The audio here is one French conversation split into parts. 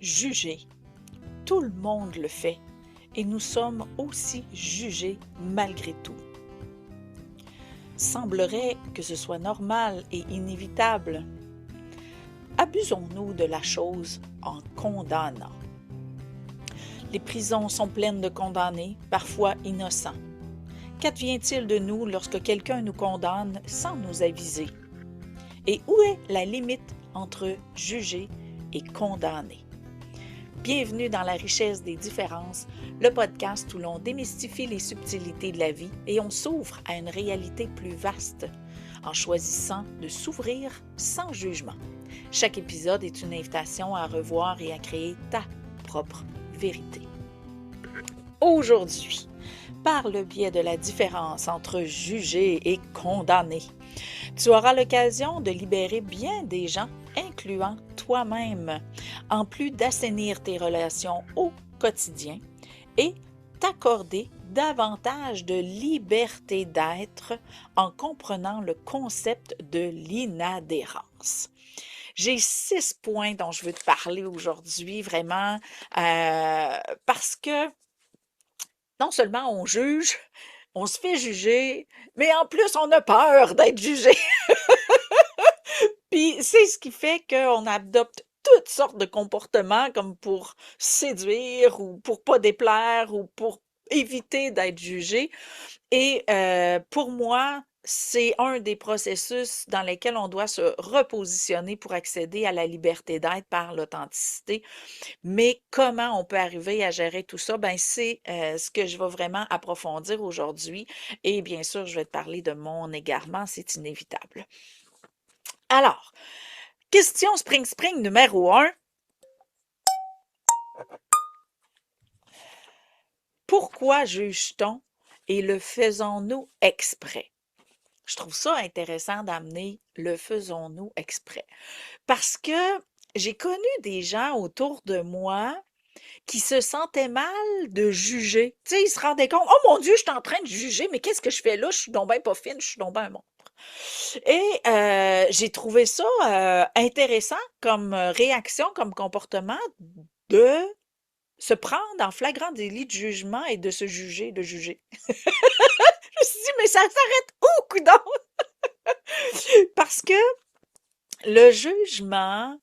Juger. Tout le monde le fait et nous sommes aussi jugés malgré tout. Semblerait que ce soit normal et inévitable. Abusons-nous de la chose en condamnant? Les prisons sont pleines de condamnés, parfois innocents. Qu'advient-il de nous lorsque quelqu'un nous condamne sans nous aviser? Et où est la limite entre juger et condamner? Bienvenue dans La richesse des différences, le podcast où l'on démystifie les subtilités de la vie et on s'ouvre à une réalité plus vaste en choisissant de s'ouvrir sans jugement. Chaque épisode est une invitation à revoir et à créer ta propre vérité. Aujourd'hui, par le biais de la différence entre juger et condamner, tu auras l'occasion de libérer bien des gens, incluant toi-même, en plus d'assainir tes relations au quotidien et t'accorder davantage de liberté d'être en comprenant le concept de l'inadhérence. J'ai 6 points dont je veux te parler aujourd'hui, vraiment, parce que non seulement on juge, on se fait juger, mais en plus on a peur d'être jugé. Puis c'est ce qui fait qu'on adopte toutes sortes de comportements comme pour séduire ou pour pas déplaire ou pour éviter d'être jugé. Et pour moi, c'est un des processus dans lesquels on doit se repositionner pour accéder à la liberté d'être par l'authenticité. Mais comment on peut arriver à gérer tout ça? Ben, c'est ce que je vais vraiment approfondir aujourd'hui. Et bien sûr, je vais te parler de mon égarement, c'est inévitable. Alors, question Spring numéro 1. Pourquoi juge-t-on et le faisons-nous exprès? Je trouve ça intéressant d'amener le faisons-nous exprès. Parce que j'ai connu des gens autour de moi qui se sentaient mal de juger. Tu sais, ils se rendaient compte, oh mon Dieu, je suis en train de juger, mais qu'est-ce que je fais là? Je suis donc bien pas fine, je suis donc bien un monstre. Et j'ai trouvé ça intéressant comme réaction, comme comportement de se prendre en flagrant délit de jugement et de se juger, de juger. Je me suis dit, mais ça s'arrête où, coudonc? Parce que le jugement,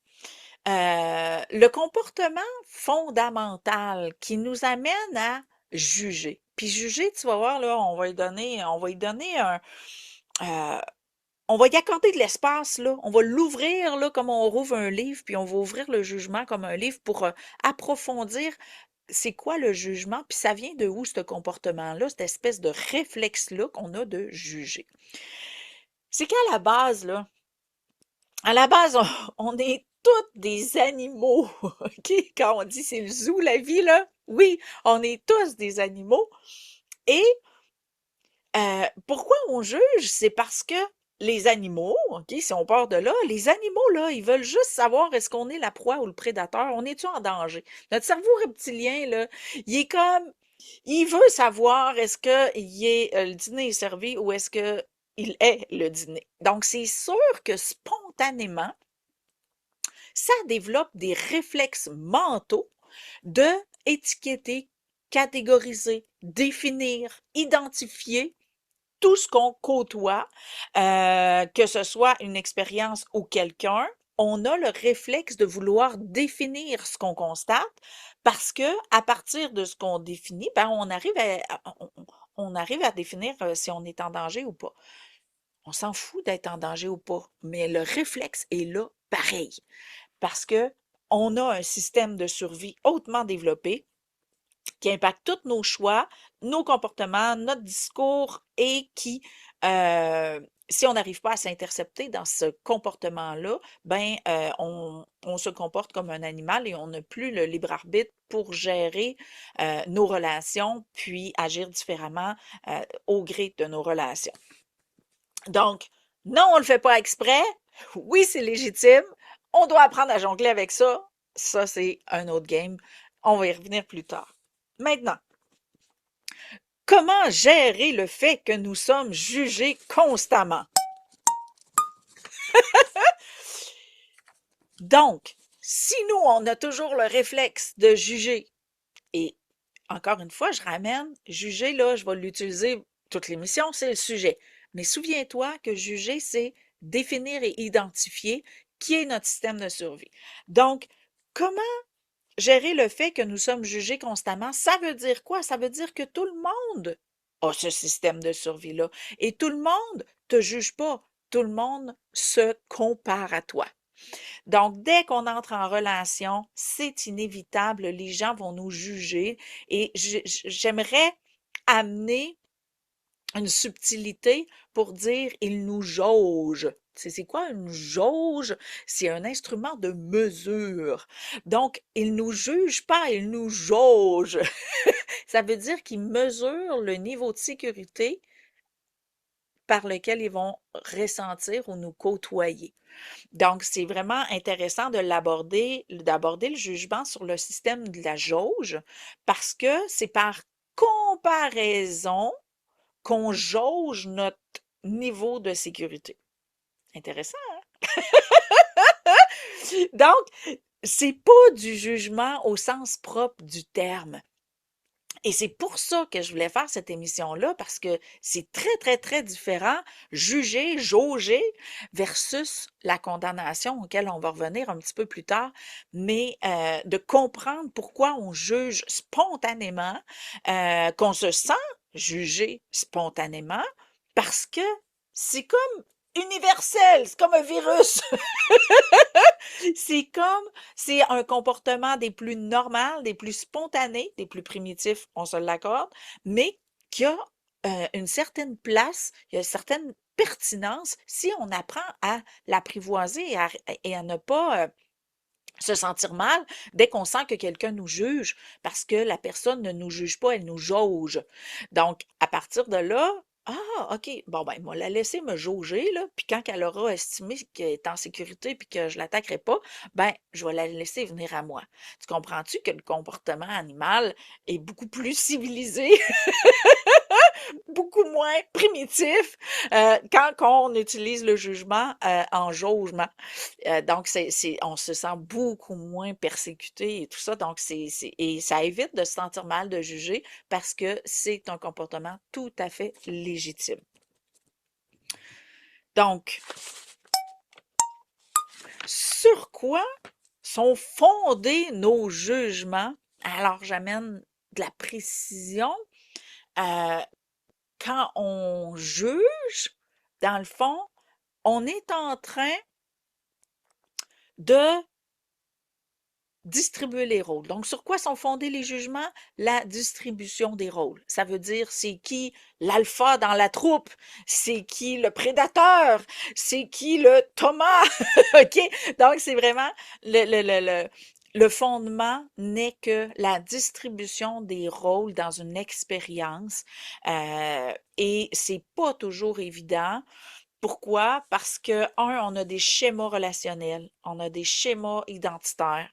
le comportement fondamental qui nous amène à juger. Puis juger, tu vas voir, là, on va y donner on va y accorder de l'espace, là. On va l'ouvrir, là, comme on rouvre un livre, puis on va ouvrir le jugement comme un livre pour approfondir c'est quoi le jugement, puis ça vient de où ce comportement-là, cette espèce de réflexe-là qu'on a de juger. C'est qu'à la base, là, à la base, on est tous des animaux, OK? Quand on dit c'est le zoo, la vie, là, oui, on est tous des animaux. Et pourquoi on juge? C'est parce que les animaux, OK, si on part de là, les animaux, là, ils veulent juste savoir est-ce qu'on est la proie ou le prédateur, on est-tu en danger? Notre cerveau reptilien, là, il est comme, il veut savoir est-ce que le dîner est servi ou est-ce que il est le dîner. Donc, c'est sûr que spontanément, ça développe des réflexes mentaux de étiqueter, catégoriser, définir, identifier tout ce qu'on côtoie, que ce soit une expérience ou quelqu'un, on a le réflexe de vouloir définir ce qu'on constate parce que à partir de ce qu'on définit, ben, on arrive à définir si on est en danger ou pas. On s'en fout d'être en danger ou pas, mais le réflexe est là pareil parce que on a un système de survie hautement développé qui impacte tous nos choix, nos comportements, notre discours et qui, si on n'arrive pas à s'intercepter dans ce comportement-là, ben, on se comporte comme un animal et on n'a plus le libre arbitre pour gérer nos relations, puis agir différemment au gré de nos relations. Donc, non, on ne le fait pas exprès. Oui, c'est légitime. On doit apprendre à jongler avec ça. Ça, c'est un autre game. On va y revenir plus tard. Maintenant, comment gérer le fait que nous sommes jugés constamment? Donc, Si nous, on a toujours le réflexe de juger, et encore une fois, je ramène, juger, là, je vais l'utiliser toute l'émission, c'est le sujet. Mais souviens-toi que juger, c'est définir et identifier qui est notre système de survie. Donc, comment gérer le fait que nous sommes jugés constamment? Ça veut dire quoi? Ça veut dire que tout le monde a ce système de survie-là. Et tout le monde te juge pas. Tout le monde se compare à toi. Donc, dès qu'on entre en relation, c'est inévitable, les gens vont nous juger et j'aimerais amener une subtilité pour dire ils nous jaugent. C'est quoi une jauge? C'est un instrument de mesure. Donc, ils nous jugent pas, ils nous jaugent. Ça veut dire qu'ils mesurent le niveau de sécurité par lequel ils vont ressentir ou nous côtoyer. Donc, c'est vraiment intéressant d'aborder le jugement sur le système de la jauge parce que c'est par comparaison qu'on jauge notre niveau de sécurité. Intéressant, hein? Donc, c'est pas du jugement au sens propre du terme. Et c'est pour ça que je voulais faire cette émission-là, parce que c'est très, très, très différent, juger, jauger, versus la condamnation, auquel on va revenir un petit peu plus tard, mais de comprendre pourquoi on juge spontanément, qu'on se sent jugé spontanément, parce que c'est comme universel, c'est comme un virus. C'est comme, c'est un comportement des plus normaux, des plus spontanés, des plus primitifs, on se l'accorde, mais qui a une certaine place, il y a une certaine pertinence si on apprend à l'apprivoiser et à ne pas se sentir mal dès qu'on sent que quelqu'un nous juge, parce que la personne ne nous juge pas, elle nous jauge. Donc, à partir de là, ah, OK, bon, ben, moi, la laisser me jauger, là, puis quand elle aura estimé qu'elle est en sécurité puis que je l'attaquerai pas, ben, je vais la laisser venir à moi. Tu comprends-tu que le comportement animal est beaucoup plus civilisé, beaucoup moins primitif, quand on utilise le jugement en jaugement? Donc, on se sent beaucoup moins persécuté et tout ça. Donc, et ça évite de se sentir mal de juger parce que c'est un comportement tout à fait légitime. Donc, sur quoi sont fondés nos jugements? Alors, j'amène de la précision. Euh, Quand on juge, dans le fond, on est en train de distribuer les rôles. Donc, sur quoi sont fondés les jugements? La distribution des rôles. Ça veut dire c'est qui l'alpha dans la troupe, c'est qui le prédateur, c'est qui le Thomas. OK? Donc, c'est vraiment le fondement n'est que la distribution des rôles dans une expérience. Et c'est pas toujours évident. Pourquoi? Parce que, on a des schémas relationnels, on a des schémas identitaires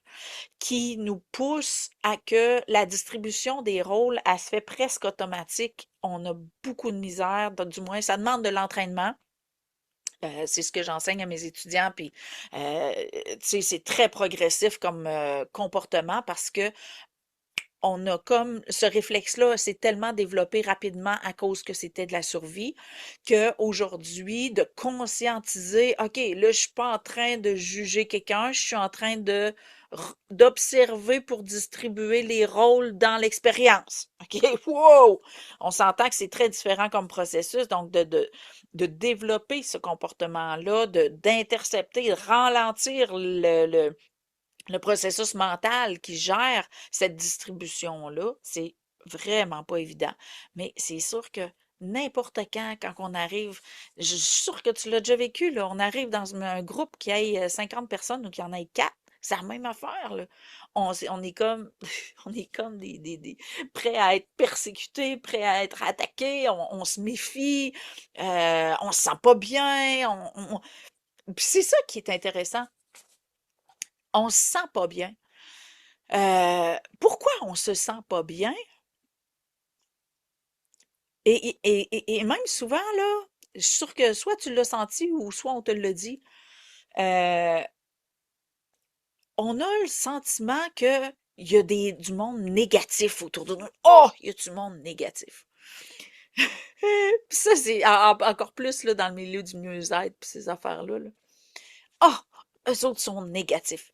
qui nous poussent à que la distribution des rôles, elle se fait presque automatique. On a beaucoup de misère, du moins, ça demande de l'entraînement. C'est ce que j'enseigne à mes étudiants, puis tu sais, c'est très progressif comme comportement parce que on a comme ce réflexe-là s'est tellement développé rapidement à cause que c'était de la survie, qu'aujourd'hui, de conscientiser, OK, là, je suis pas en train de juger quelqu'un, je suis en train d'observer pour distribuer les rôles dans l'expérience. OK, wow! On s'entend que c'est très différent comme processus, donc de développer ce comportement-là, d'intercepter, de ralentir le processus mental qui gère cette distribution-là, c'est vraiment pas évident. Mais c'est sûr que n'importe quand on arrive, je suis sûre que tu l'as déjà vécu, là, on arrive dans un groupe qui ait 50 personnes ou qui en ait 4, c'est la même affaire, là. On est comme, on est comme prêts à être persécutés, prêts à être attaqués, on se méfie, on se sent pas bien, puis c'est ça qui est intéressant. On se sent pas bien. Pourquoi on se sent pas bien? Et même souvent, là, je suis sûre que soit tu l'as senti ou soit on te l'a dit. euh, on a le sentiment que il y a du monde négatif autour de nous. Oh, il y a du monde négatif. Puis ça, c'est encore plus là, dans le milieu du mieux-être, puis ces affaires-là. Là. Oh, eux autres sont négatifs.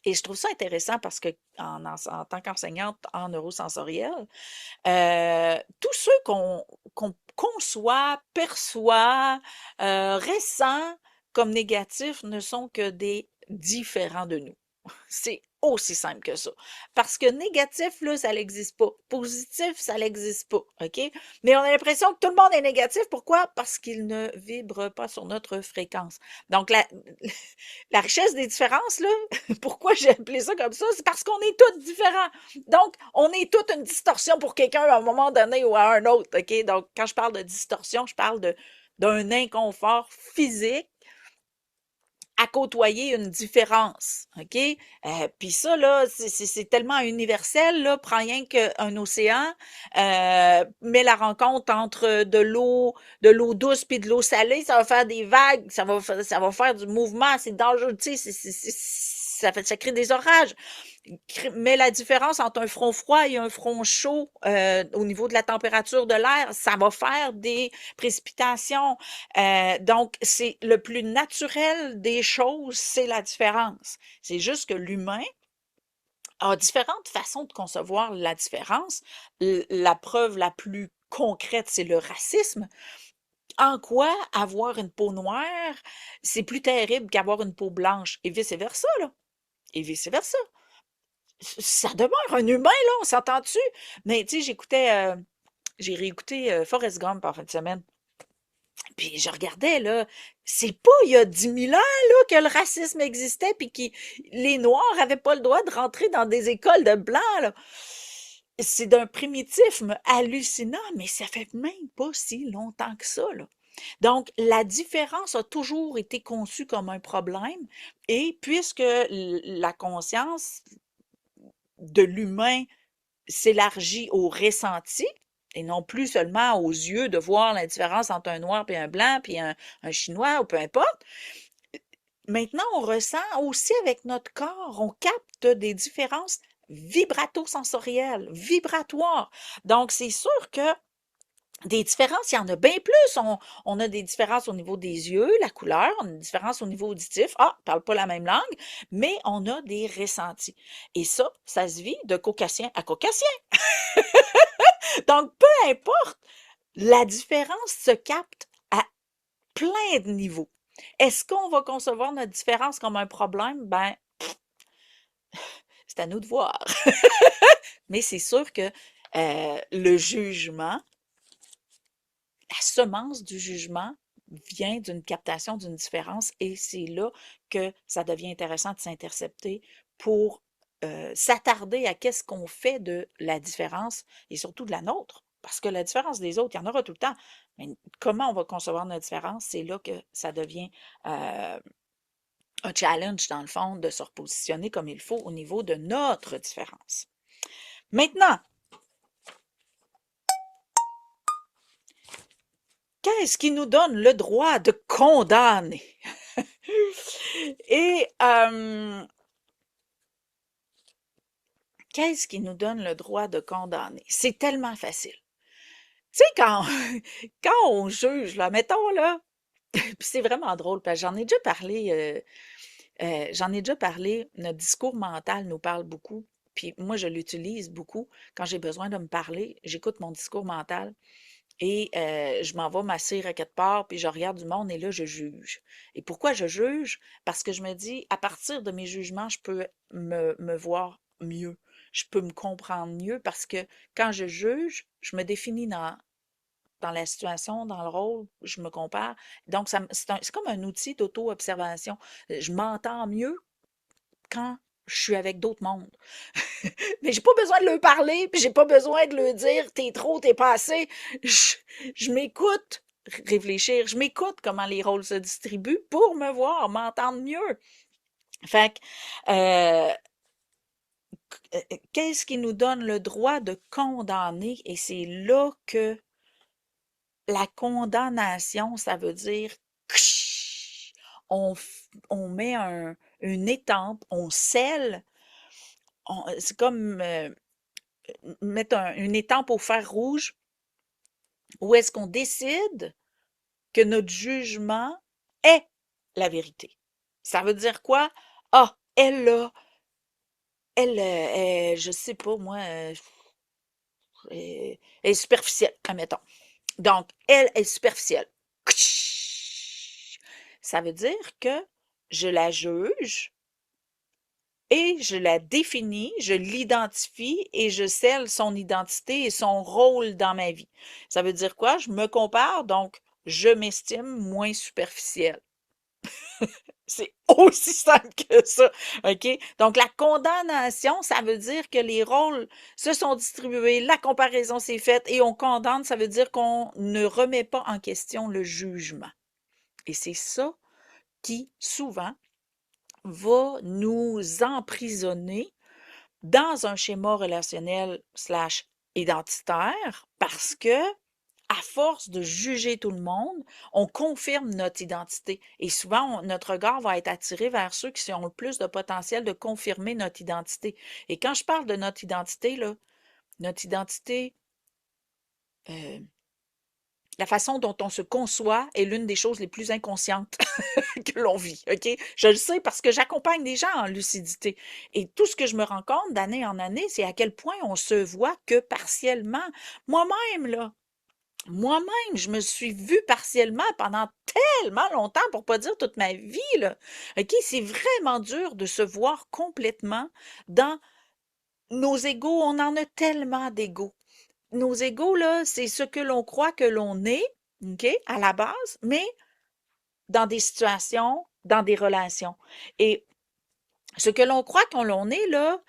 Et je trouve ça intéressant parce que en tant qu'enseignante en neurosensoriel, tous ceux qu'on conçoit, perçoit, ressent comme négatifs ne sont que des différents de nous. C'est aussi simple que ça. Parce que négatif, là, ça n'existe pas. Positif, ça n'existe pas. OK? Mais on a l'impression que tout le monde est négatif. Pourquoi? Parce qu'il ne vibre pas sur notre fréquence. Donc, la richesse des différences, là, pourquoi j'ai appelé ça comme ça? C'est parce qu'on est tous différents. Donc, on est toute une distorsion pour quelqu'un à un moment donné ou à un autre. OK? Donc, quand je parle de distorsion, je parle d'un inconfort physique à côtoyer une différence, OK? Puis ça, là, c'est tellement universel, là, prends rien qu'un océan, mets la rencontre entre de l'eau douce puis de l'eau salée, ça va faire des vagues, ça va faire du mouvement, c'est dangereux, tu sais, ça crée des orages. Mais la différence entre un front froid et un front chaud au niveau de la température de l'air, ça va faire des précipitations. Donc, c'est le plus naturel des choses, c'est la différence. C'est juste que l'humain a différentes façons de concevoir la différence. La preuve la plus concrète, c'est le racisme. En quoi avoir une peau noire, c'est plus terrible qu'avoir une peau blanche, et vice-versa, là. Et vice-versa. Ça demeure un humain, là, on s'entend-tu? Mais tu sais, j'ai réécouté Forrest Gump en fin de semaine. Puis je regardais, là, c'est pas il y a 10 000 ans, là, que le racisme existait, puis que les Noirs avaient pas le droit de rentrer dans des écoles de Blancs, là. C'est d'un primitisme hallucinant, mais ça fait même pas si longtemps que ça, là. Donc, la différence a toujours été conçue comme un problème, et puisque la conscience de l'humain s'élargit au ressenti et non plus seulement aux yeux de voir la différence entre un noir et un blanc, puis un chinois ou peu importe. Maintenant, on ressent aussi avec notre corps, on capte des différences vibrato-sensorielles, vibratoires. Donc, c'est sûr que des différences, il y en a bien plus. On a des différences au niveau des yeux, la couleur, on a des différences au niveau auditif. Ah, on parle pas la même langue, mais on a des ressentis. Et ça se vit de caucasien à caucasien. Donc, peu importe, la différence se capte à plein de niveaux. Est-ce qu'on va concevoir notre différence comme un problème? Ben, c'est à nous de voir. Mais c'est sûr que le jugement, la semence du jugement vient d'une captation d'une différence et c'est là que ça devient intéressant de s'intercepter pour s'attarder à qu'est-ce qu'on fait de la différence et surtout de la nôtre. Parce que la différence des autres, il y en aura tout le temps. Mais comment on va concevoir notre différence, c'est là que ça devient un challenge, dans le fond, de se repositionner comme il faut au niveau de notre différence. Maintenant, qu'est-ce qui nous donne le droit de condamner? Et qu'est-ce qui nous donne le droit de condamner? C'est tellement facile. Tu sais, quand on juge, là, mettons, là, puis c'est vraiment drôle, parce que j'en ai déjà parlé, notre discours mental nous parle beaucoup, puis moi, je l'utilise beaucoup. Quand j'ai besoin de me parler, j'écoute mon discours mental et je m'en vais m'asseoir à quelque part, puis je regarde du monde et là, je juge. Et pourquoi je juge? Parce que je me dis, à partir de mes jugements, je peux me voir mieux. Je peux me comprendre mieux parce que quand je juge, je me définis dans la situation, dans le rôle, je me compare. Donc, c'est comme un outil d'auto-observation. Je m'entends mieux quand je suis avec d'autres mondes. Mais j'ai pas besoin de leur parler, puis j'ai pas besoin de leur dire t'es trop, t'es pas assez. Je, je m'écoute réfléchir, je m'écoute comment les rôles se distribuent pour me voir, m'entendre mieux. Fait que, qu'est-ce qui nous donne le droit de condamner? Et c'est là que la condamnation, ça veut dire on met une étampe, on scelle, c'est comme mettre une étampe au fer rouge où est-ce qu'on décide que notre jugement est la vérité. Ça veut dire quoi? Ah, je sais pas moi, elle est superficielle, admettons. Donc, elle est superficielle. Ça veut dire que je la juge et je la définis, je l'identifie et je scelle son identité et son rôle dans ma vie. Ça veut dire quoi? Je me compare, donc je m'estime moins superficielle. C'est aussi simple que ça, OK? Donc la condamnation, ça veut dire que les rôles se sont distribués, la comparaison s'est faite et on condamne, ça veut dire qu'on ne remet pas en question le jugement. Et c'est ça qui, souvent, va nous emprisonner dans un schéma relationnel slash identitaire parce que, à force de juger tout le monde, on confirme notre identité. Et souvent, notre regard va être attiré vers ceux qui ont le plus de potentiel de confirmer notre identité. Et quand je parle de notre identité, là, notre identité, euh, la façon dont on se conçoit est l'une des choses les plus inconscientes que l'on vit, OK? Je le sais parce que j'accompagne des gens en lucidité. Et tout ce que je me rends compte d'année en année, c'est à quel point on se voit que partiellement. Moi-même, là, moi-même, je me suis vue partiellement pendant tellement longtemps, pour pas dire toute ma vie, là. OK? C'est vraiment dur de se voir complètement dans nos égos. On en a tellement d'égos. Nos égos, là, c'est ce que l'on croit que l'on est, OK, à la base, mais dans des situations, dans des relations. Et ce que l'on croit qu'on l'on est, là,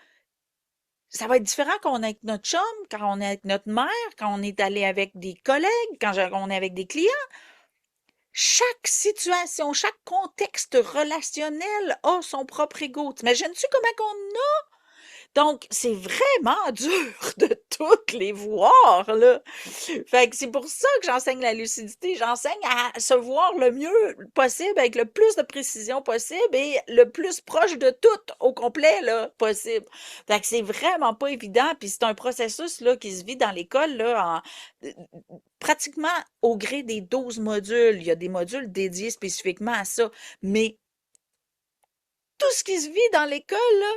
ça va être différent quand on est avec notre chum, quand on est avec notre mère, quand on est allé avec des collègues, quand on est avec des clients. Chaque situation, chaque contexte relationnel a son propre ego. T'imagines-tu comment on a? Donc, c'est vraiment dur de toutes les voir, là. Fait que c'est pour ça que j'enseigne la lucidité. J'enseigne à se voir le mieux possible, avec le plus de précision possible et le plus proche de tout au complet, là, possible. Fait que c'est vraiment pas évident. Puis c'est un processus, là, qui se vit dans l'école, là, pratiquement au gré des 12 modules. Il y a des modules dédiés spécifiquement à ça. Mais tout ce qui se vit dans l'école, là,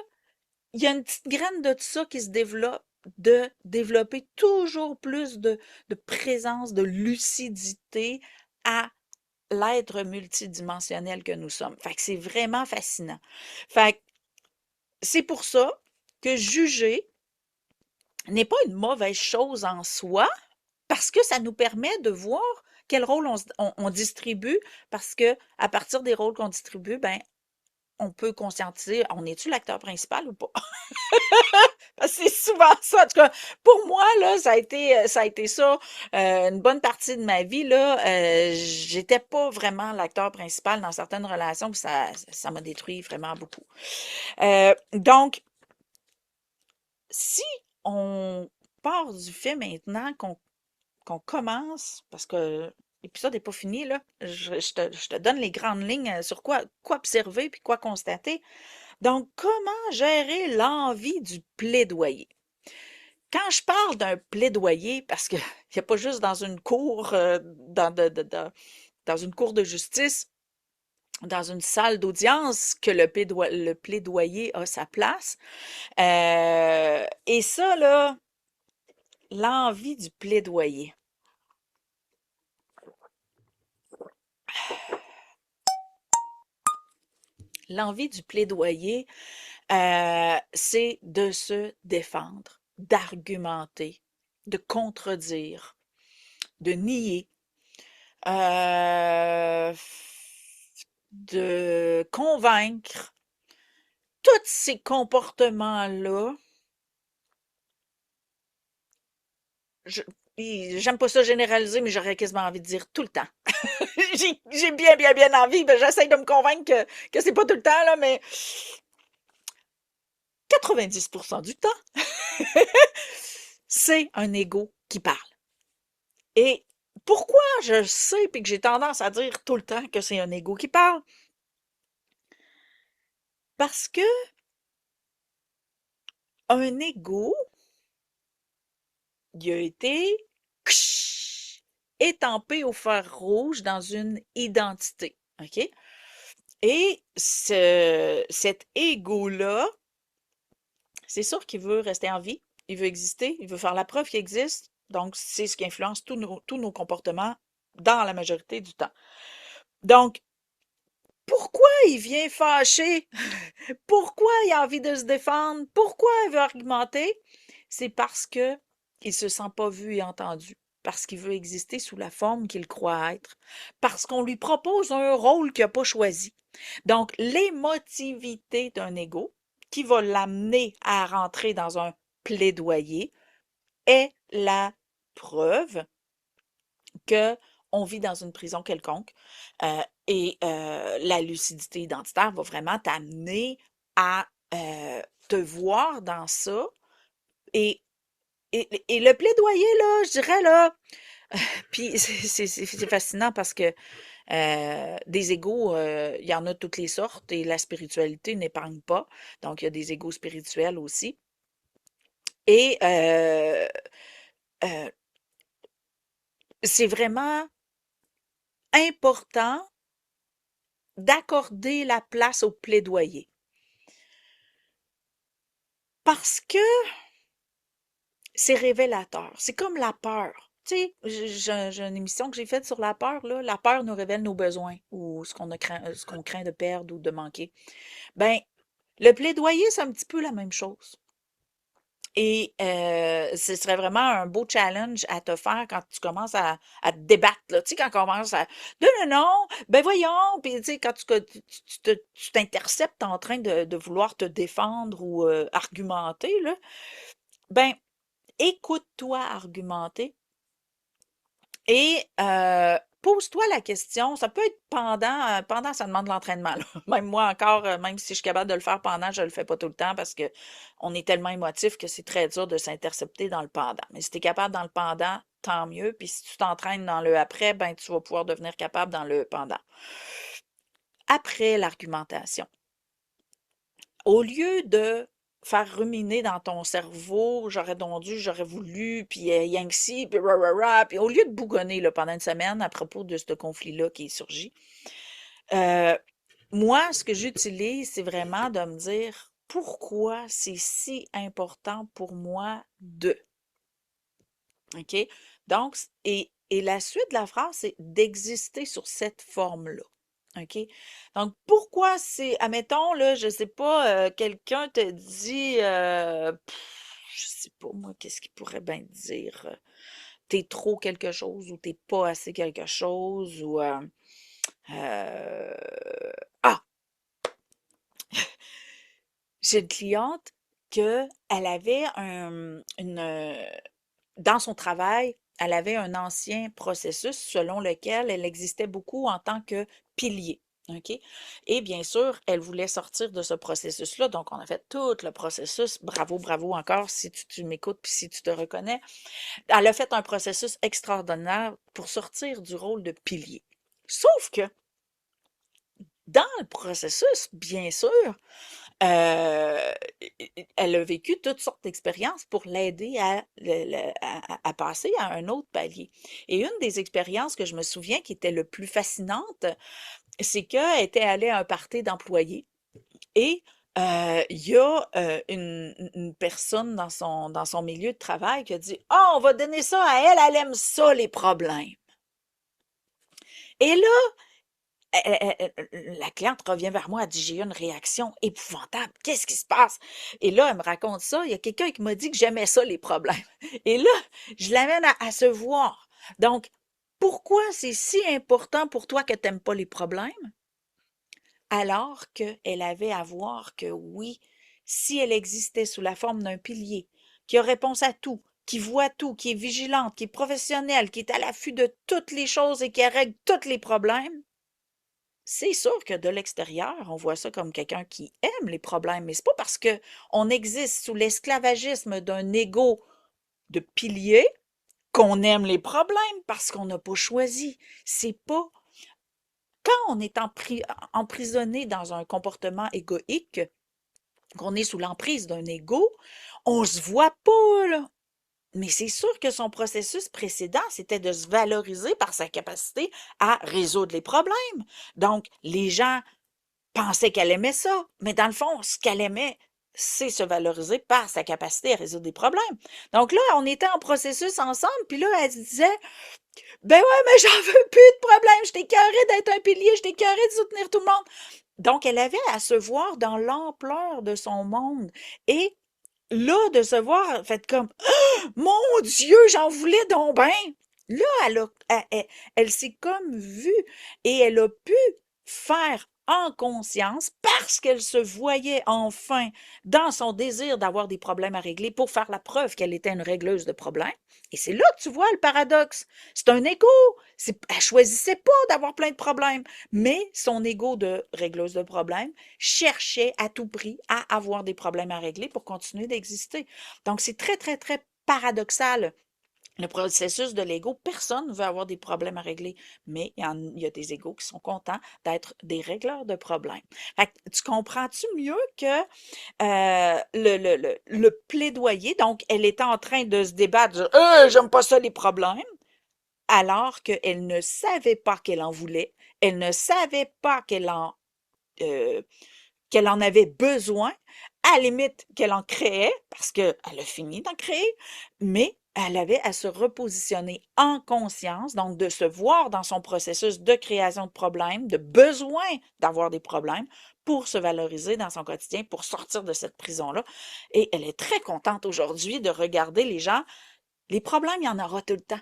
il y a une petite graine de ça qui se développe, de développer toujours plus de présence, de lucidité à l'être multidimensionnel que nous sommes. Fait que c'est vraiment fascinant. Fait que c'est pour ça que juger n'est pas une mauvaise chose en soi, parce que ça nous permet de voir quel rôle on distribue, parce que à partir des rôles qu'on distribue, ben, on peut conscientiser, on est-tu l'acteur principal ou pas? C'est souvent ça. En tout cas, pour moi, là, ça a été ça, une bonne partie de ma vie, là. J'étais pas vraiment l'acteur principal dans certaines relations, puis ça m'a détruit vraiment beaucoup. Donc, si on part du fait maintenant qu'on commence, parce que l'épisode n'est pas fini, là, je te donne les grandes lignes sur quoi observer puis quoi constater. Donc, comment gérer l'envie du plaidoyer? Quand je parle d'un plaidoyer, parce qu'il n'y a pas juste dans une cour, dans une cour de justice, dans une salle d'audience que le plaidoyer a sa place. Et ça, là, l'envie du plaidoyer. L'envie du plaidoyer, c'est de se défendre, d'argumenter, de contredire, de nier, euh, de convaincre. Tous ces comportements-là, je j'aime pas ça généraliser, mais j'aurais quasiment envie de dire tout le temps. J'ai bien, bien, bien envie, ben, j'essaie de me convaincre que c'est pas tout le temps, là, mais 90% du temps, c'est un ego qui parle. Et pourquoi je sais puis que j'ai tendance à dire tout le temps que c'est un ego qui parle? Parce que un ego, il a été étampé au fer rouge dans une identité. OK? Et cet ego-là, c'est sûr qu'il veut rester en vie, il veut exister, il veut faire la preuve qu'il existe. Donc, c'est ce qui influence tous nos comportements dans la majorité du temps. Donc, pourquoi il vient fâché? Pourquoi il a envie de se défendre? Pourquoi il veut argumenter? C'est parce que il se sent pas vu et entendu. Parce qu'il veut exister sous la forme qu'il croit être. Parce qu'on lui propose un rôle qu'il n'a pas choisi. Donc, l'émotivité d'un ego qui va l'amener à rentrer dans un plaidoyer est la preuve que on vit dans une prison quelconque et la lucidité identitaire va vraiment t'amener à te voir dans ça et, et le plaidoyer, là, je dirais, là, puis c'est fascinant parce que des égos, il y en a de toutes les sortes et la spiritualité n'épargne pas. Donc, il y a des égos spirituels aussi. Et euh, c'est vraiment important d'accorder la place au plaidoyer. Parce que c'est révélateur. C'est comme la peur. Tu sais, j'ai une émission que j'ai faite sur la peur, là. La peur nous révèle nos besoins ou ce qu'on craint de perdre ou de manquer. Ben, le plaidoyer, c'est un petit peu la même chose. Et ce serait vraiment un beau challenge à te faire quand tu commences à te débattre, là. Tu sais, quand on commence à non, non, non, ben voyons, puis tu sais, quand tu t'interceptes en train de vouloir te défendre ou argumenter, là, ben, écoute-toi argumenter et pose-toi la question, ça peut être pendant ça demande de l'entraînement, là. Même moi encore, même si je suis capable de le faire pendant, je le fais pas tout le temps parce que on est tellement émotif que c'est très dur de s'intercepter dans le pendant. Mais si tu es capable dans le pendant, tant mieux. Puis si tu t'entraînes dans le après, ben tu vas pouvoir devenir capable dans le pendant. Après l'argumentation, au lieu de faire ruminer dans ton cerveau, j'aurais donc dû, j'aurais voulu, puis yang si, puis rah, puis au lieu de bougonner là, pendant une semaine à propos de ce conflit-là qui est surgi, euh, moi, ce que j'utilise, c'est vraiment de me dire pourquoi c'est si important pour moi de. OK? Donc, et la suite de la phrase, c'est d'exister sur cette forme-là. OK? Donc, pourquoi c'est, admettons, là, je sais pas, quelqu'un te dit, je sais pas, moi, qu'est-ce qu'il pourrait bien dire? T'es trop quelque chose ou t'es pas assez quelque chose ou, euh, ah, j'ai une cliente que elle avait dans son travail, elle avait un ancien processus selon lequel elle existait beaucoup en tant que pilier. OK? Et bien sûr, elle voulait sortir de ce processus-là. Donc, on a fait tout le processus. Bravo, bravo encore si tu m'écoutes puis si tu te reconnais. Elle a fait un processus extraordinaire pour sortir du rôle de pilier. Sauf que dans le processus, bien sûr, euh, elle a vécu toutes sortes d'expériences pour l'aider à passer à un autre palier. Et une des expériences que je me souviens qui était le plus fascinante, c'est qu'elle était allée à un party d'employés et il y a une personne dans son milieu de travail qui a dit: «Ah, on va donner ça à elle, elle aime ça, les problèmes.» Et là, la cliente revient vers moi, elle dit: «J'ai eu une réaction épouvantable. Qu'est-ce qui se passe?» Et là, elle me raconte ça. Il y a quelqu'un qui m'a dit que j'aimais ça, les problèmes. Et là, je l'amène à se voir. Donc, pourquoi c'est si important pour toi que tu n'aimes pas les problèmes? Alors qu'elle avait à voir que oui, si elle existait sous la forme d'un pilier, qui a réponse à tout, qui voit tout, qui est vigilante, qui est professionnelle, qui est à l'affût de toutes les choses et qui règle tous les problèmes, c'est sûr que de l'extérieur, on voit ça comme quelqu'un qui aime les problèmes, mais c'est pas parce que on existe sous l'esclavagisme d'un ego de pilier qu'on aime les problèmes parce qu'on n'a pas choisi. C'est pas quand on est emprisonné dans un comportement égoïque, qu'on est sous l'emprise d'un ego, on se voit pas, là. Mais c'est sûr que son processus précédent, c'était de se valoriser par sa capacité à résoudre les problèmes. Donc, les gens pensait qu'elle aimait ça, mais dans le fond, ce qu'elle aimait, c'est se valoriser par sa capacité à résoudre des problèmes. Donc là, on était en processus ensemble, puis là, elle se disait, ben ouais, mais j'en veux plus de problème, je t'écœurée d'être un pilier, je t'écœurée de soutenir tout le monde. Donc, elle avait à se voir dans l'ampleur de son monde. Et là, de se voir, fait comme, mon Dieu, j'en voulais donc bien. Là, elle s'est comme vue et elle a pu faire en conscience parce qu'elle se voyait enfin dans son désir d'avoir des problèmes à régler pour faire la preuve qu'elle était une régleuse de problèmes. Et c'est là que tu vois le paradoxe. C'est un ego. Elle choisissait pas d'avoir plein de problèmes, mais son ego de régleuse de problèmes cherchait à tout prix à avoir des problèmes à régler pour continuer d'exister. Donc, c'est très, très, très paradoxal. Le processus de l'ego, personne ne veut avoir des problèmes à régler, mais il y a des égos qui sont contents d'être des régleurs de problèmes. Fait que tu comprends-tu mieux que le plaidoyer, donc elle était en train de se débattre, de j'aime pas ça les problèmes, alors qu'elle ne savait pas qu'elle en voulait, elle ne savait pas euh, qu'elle en avait besoin, à la limite qu'elle en créait, parce qu'elle a fini d'en créer, mais elle avait à se repositionner en conscience, donc de se voir dans son processus de création de problèmes, de besoin d'avoir des problèmes pour se valoriser dans son quotidien, pour sortir de cette prison-là. Et elle est très contente aujourd'hui de regarder les gens. Les problèmes, il y en aura tout le temps.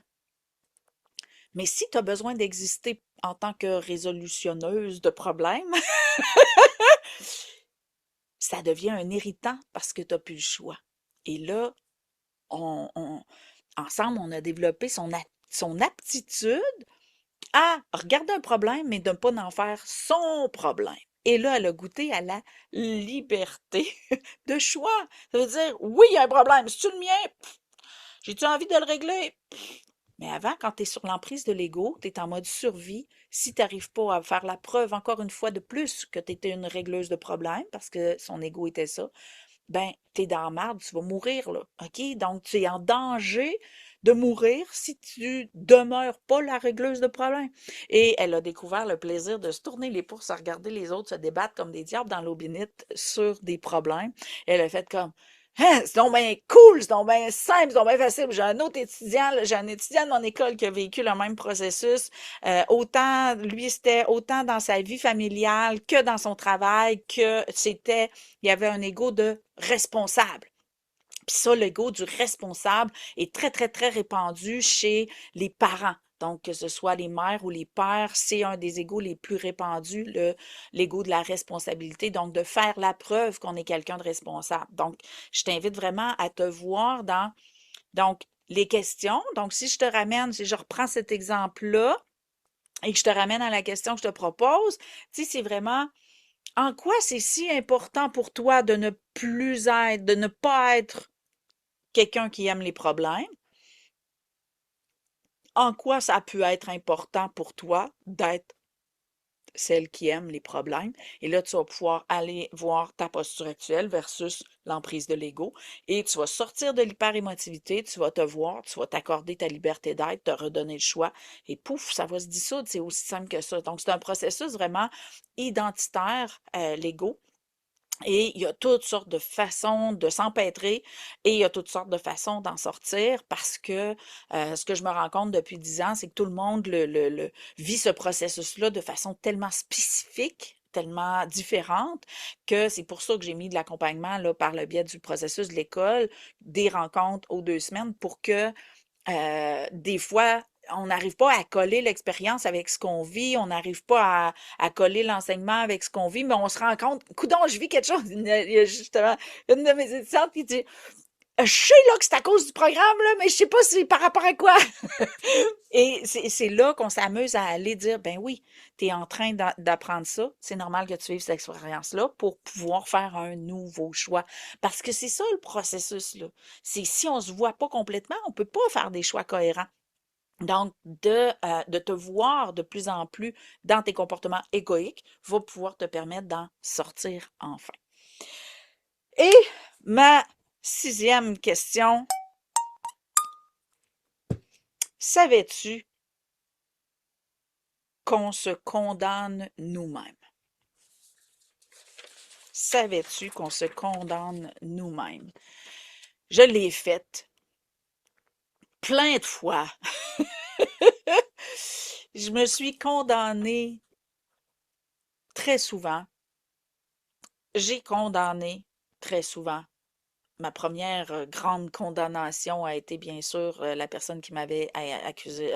Mais si tu as besoin d'exister en tant que résolutionneuse de problèmes, ça devient un irritant parce que tu n'as plus le choix. Et là, ensemble, on a développé son aptitude à regarder un problème, mais de ne pas en faire son problème. Et là, elle a goûté à la liberté de choix. Ça veut dire, oui, il y a un problème. C'est-tu le mien? J'ai-tu envie de le régler? Mais avant, quand tu es sur l'emprise de l'ego, tu es en mode survie. Si tu n'arrives pas à faire la preuve, encore une fois de plus, que tu étais une régleuse de problèmes, parce que son ego était ça, ben, tu es dans la marde, tu vas mourir, là. OK? Donc, tu es en danger de mourir si tu demeures pas la régleuse de problèmes. Et elle a découvert le plaisir de se tourner les pouces à regarder les autres se débattre comme des diables dans l'eau bénite sur des problèmes. Elle a fait comme, hein, c'est donc bien cool, c'est donc bien simple, c'est donc bien facile. J'ai un étudiant de mon école qui a vécu le même processus. Autant, lui, c'était autant dans sa vie familiale que dans son travail, il y avait un ego de responsable. Puis ça, l'ego du responsable est très, très, très répandu chez les parents. Donc, que ce soit les mères ou les pères, c'est un des égos les plus répandus, l'ego de la responsabilité, donc de faire la preuve qu'on est quelqu'un de responsable. Donc, je t'invite vraiment à te voir dans, donc, les questions. Donc, si je reprends cet exemple-là et que je te ramène à la question que je te propose, tu sais, c'est vraiment en quoi c'est si important pour toi de ne pas être quelqu'un qui aime les problèmes, en quoi ça peut être important pour toi d'être celle qui aime les problèmes. Et là, tu vas pouvoir aller voir ta posture actuelle versus l'emprise de l'ego. Et tu vas sortir de l'hyperémotivité, tu vas te voir, tu vas t'accorder ta liberté d'être, te redonner le choix. Et pouf, ça va se dissoudre. C'est aussi simple que ça. Donc, c'est un processus vraiment identitaire, l'ego. Et il y a toutes sortes de façons de s'empêtrer et il y a toutes sortes de façons d'en sortir parce que ce que je me rends compte depuis 10 ans, c'est que tout le monde vit ce processus-là de façon tellement spécifique, tellement différente, que c'est pour ça que j'ai mis de l'accompagnement là, par le biais du processus de l'école, des rencontres aux 2 semaines pour que des fois, on n'arrive pas à coller l'expérience avec ce qu'on vit, on n'arrive pas à coller l'enseignement avec ce qu'on vit, mais on se rend compte, coudonc, je vis quelque chose. Il y a justement une de mes étudiantes qui dit, je sais là que c'est à cause du programme, là, mais je sais pas si par rapport à quoi. Et c'est là qu'on s'amuse à aller dire, ben oui, tu es en train d'apprendre ça, c'est normal que tu vives cette expérience-là pour pouvoir faire un nouveau choix. Parce que c'est ça le processus, là. C'est si on se voit pas complètement, on peut pas faire des choix cohérents. Donc, de te voir de plus en plus dans tes comportements égoïques va pouvoir te permettre d'en sortir enfin. Et ma 6e question, savais-tu qu'on se condamne nous-mêmes? Savais-tu qu'on se condamne nous-mêmes? Je l'ai faite plein de fois. Je me suis condamnée très souvent. J'ai condamné très souvent. Ma première grande condamnation a été bien sûr la personne qui m'avait accusé,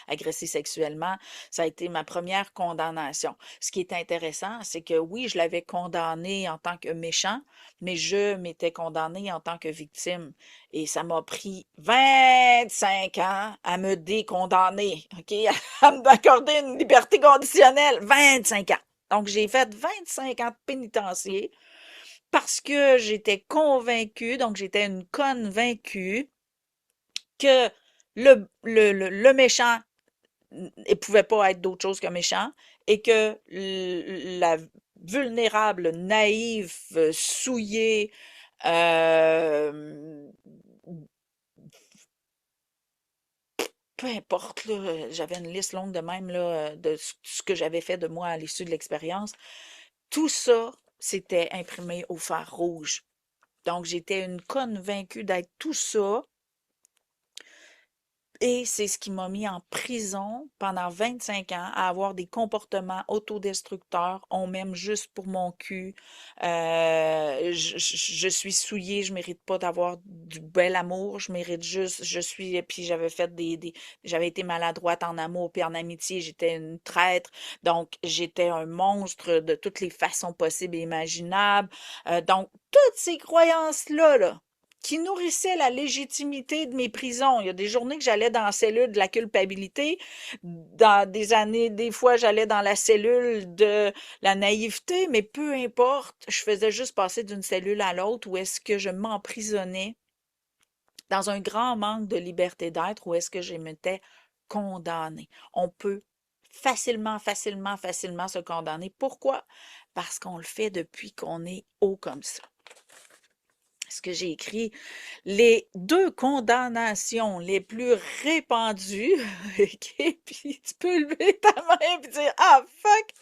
agressé sexuellement. Ça a été ma première condamnation. Ce qui est intéressant, c'est que oui, je l'avais condamné en tant que méchant, mais je m'étais condamnée en tant que victime. Et ça m'a pris 25 ans à me décondamner, OK? À m'accorder une liberté conditionnelle. 25 ans. Donc, j'ai fait 25 ans de pénitencier parce que j'étais convaincue, donc j'étais une convaincue que le méchant ne pouvait pas être d'autre chose qu'un méchant et que la vulnérable, naïve, souillée, euh, peu importe, là, j'avais une liste longue de même là, de ce que j'avais fait de moi à l'issue de l'expérience. Tout ça, s'était imprimé au fer rouge. Donc, j'étais une convaincue d'être tout ça. Et c'est ce qui m'a mis en prison pendant 25 ans à avoir des comportements autodestructeurs. On m'aime juste pour mon cul. Je suis souillée, je mérite pas d'avoir du bel amour. Je mérite juste, je suis, puis j'avais fait j'avais été maladroite en amour puis en amitié. J'étais une traître. Donc, j'étais un monstre de toutes les façons possibles et imaginables. Donc, toutes ces croyances-là, là, qui nourrissait la légitimité de mes prisons. Il y a des journées que j'allais dans la cellule de la culpabilité, dans des années, des fois j'allais dans la cellule de la naïveté, mais peu importe, je faisais juste passer d'une cellule à l'autre où est-ce que je m'emprisonnais dans un grand manque de liberté d'être, où est-ce que je m'étais condamnée. On peut facilement se condamner. Pourquoi? Parce qu'on le fait depuis qu'on est haut comme ça. Ce que j'ai écrit, les 2 condamnations les plus répandues, OK, puis tu peux lever ta main et dire: «Ah fuck!»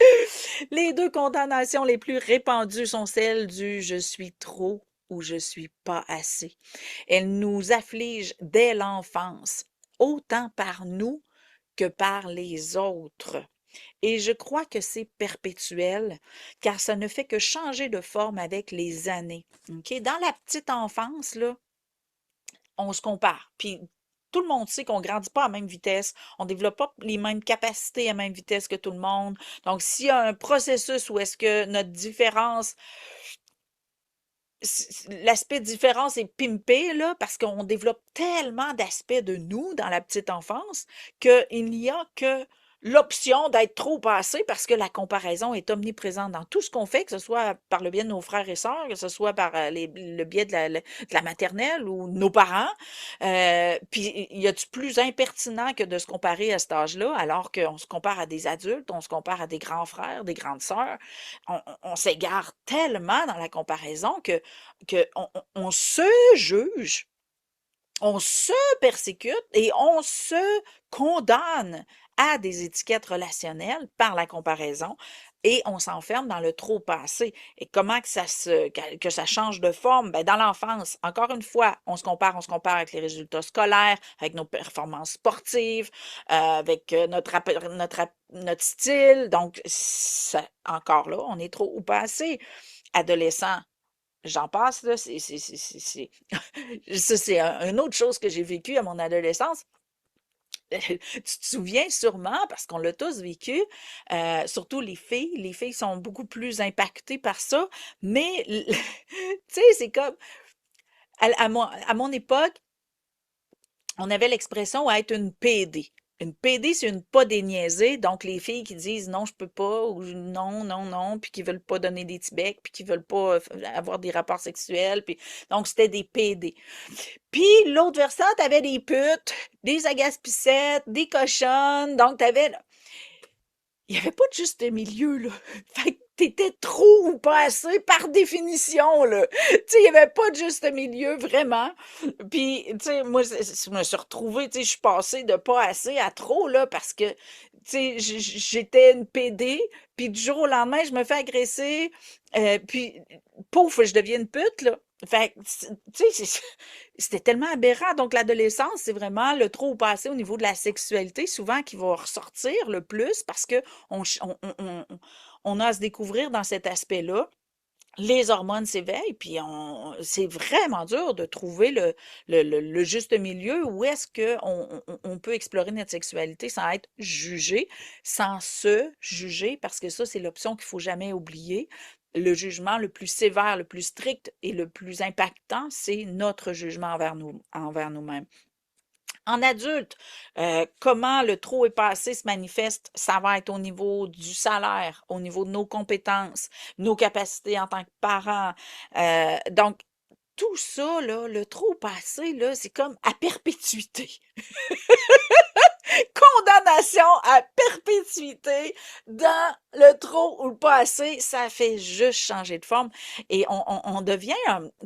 Les 2 condamnations les plus répandues sont celles du «je suis trop» ou «je suis pas assez». Elles nous affligent dès l'enfance, autant par nous que par les autres. Et je crois que c'est perpétuel, car ça ne fait que changer de forme avec les années. OK? Dans la petite enfance, là, on se compare. Puis tout le monde sait qu'on ne grandit pas à la même vitesse, on ne développe pas les mêmes capacités à la même vitesse que tout le monde. Donc, s'il y a un processus où est-ce que notre différence, l'aspect différence est pimpé, là, parce qu'on développe tellement d'aspects de nous dans la petite enfance qu'il n'y a que l'option d'être trop passé parce que la comparaison est omniprésente dans tout ce qu'on fait, que ce soit par le biais de nos frères et sœurs, que ce soit par le biais de la maternelle ou nos parents. Puis, y a-tu plus impertinent que de se comparer à cet âge-là, alors qu'on se compare à des adultes, on se compare à des grands frères, des grandes sœurs? On s'égare tellement dans la comparaison que on se juge, on se persécute et on se condamne à des étiquettes relationnelles par la comparaison et on s'enferme dans le trop passé. Et comment que ça change de forme? Ben, dans l'enfance, encore une fois, on se compare avec les résultats scolaires, avec nos performances sportives, avec notre style. Donc, encore là, on est trop ou pas assez. Adolescent, j'en passe, là, ça, c'est une autre chose que j'ai vécu à mon adolescence. Tu te souviens sûrement, parce qu'on l'a tous vécu, surtout les filles sont beaucoup plus impactées par ça, mais tu sais, c'est comme, à mon époque, on avait l'expression être une PD. Une PD, c'est une pas déniaisée, donc les filles qui disent non, je peux pas, ou non, non, non, puis qui veulent pas donner des petits becs, puis qui veulent pas avoir des rapports sexuels, puis donc c'était des PD. Puis l'autre versant, t'avais des putes, des agace-pissettes, des cochonnes, donc t'avais il y avait pas de juste milieu, là. Fait que tu trop ou pas assez par définition, là. Tu sais, il y avait pas de juste milieu, vraiment. Puis, tu sais, moi, je me suis retrouvée, tu sais, je suis passée de pas assez à trop, là, parce que, tu sais, j'étais une PD, puis du jour au lendemain, je me fais agresser, puis pouf, je deviens une pute, là. Fait que, tu sais, c'était tellement aberrant. Donc, l'adolescence, c'est vraiment le trop ou pas assez au niveau de la sexualité, souvent, qui va ressortir le plus parce que on a à se découvrir dans cet aspect-là. Les hormones s'éveillent, puis c'est vraiment dur de trouver le juste milieu où est-ce qu'on peut explorer notre sexualité sans être jugé, sans se juger, parce que ça, c'est l'option qu'il faut jamais oublier. Le jugement le plus sévère, le plus strict et le plus impactant, c'est notre jugement envers nous-mêmes. En adulte, comment le trop et pas assez se manifeste? Ça va être au niveau du salaire, au niveau de nos compétences, nos capacités en tant que parents. Donc, tout ça, là, le trop ou pas assez, là, c'est comme à perpétuité. Condamnation à perpétuité dans le trop ou le pas assez, ça fait juste changer de forme. Et on devient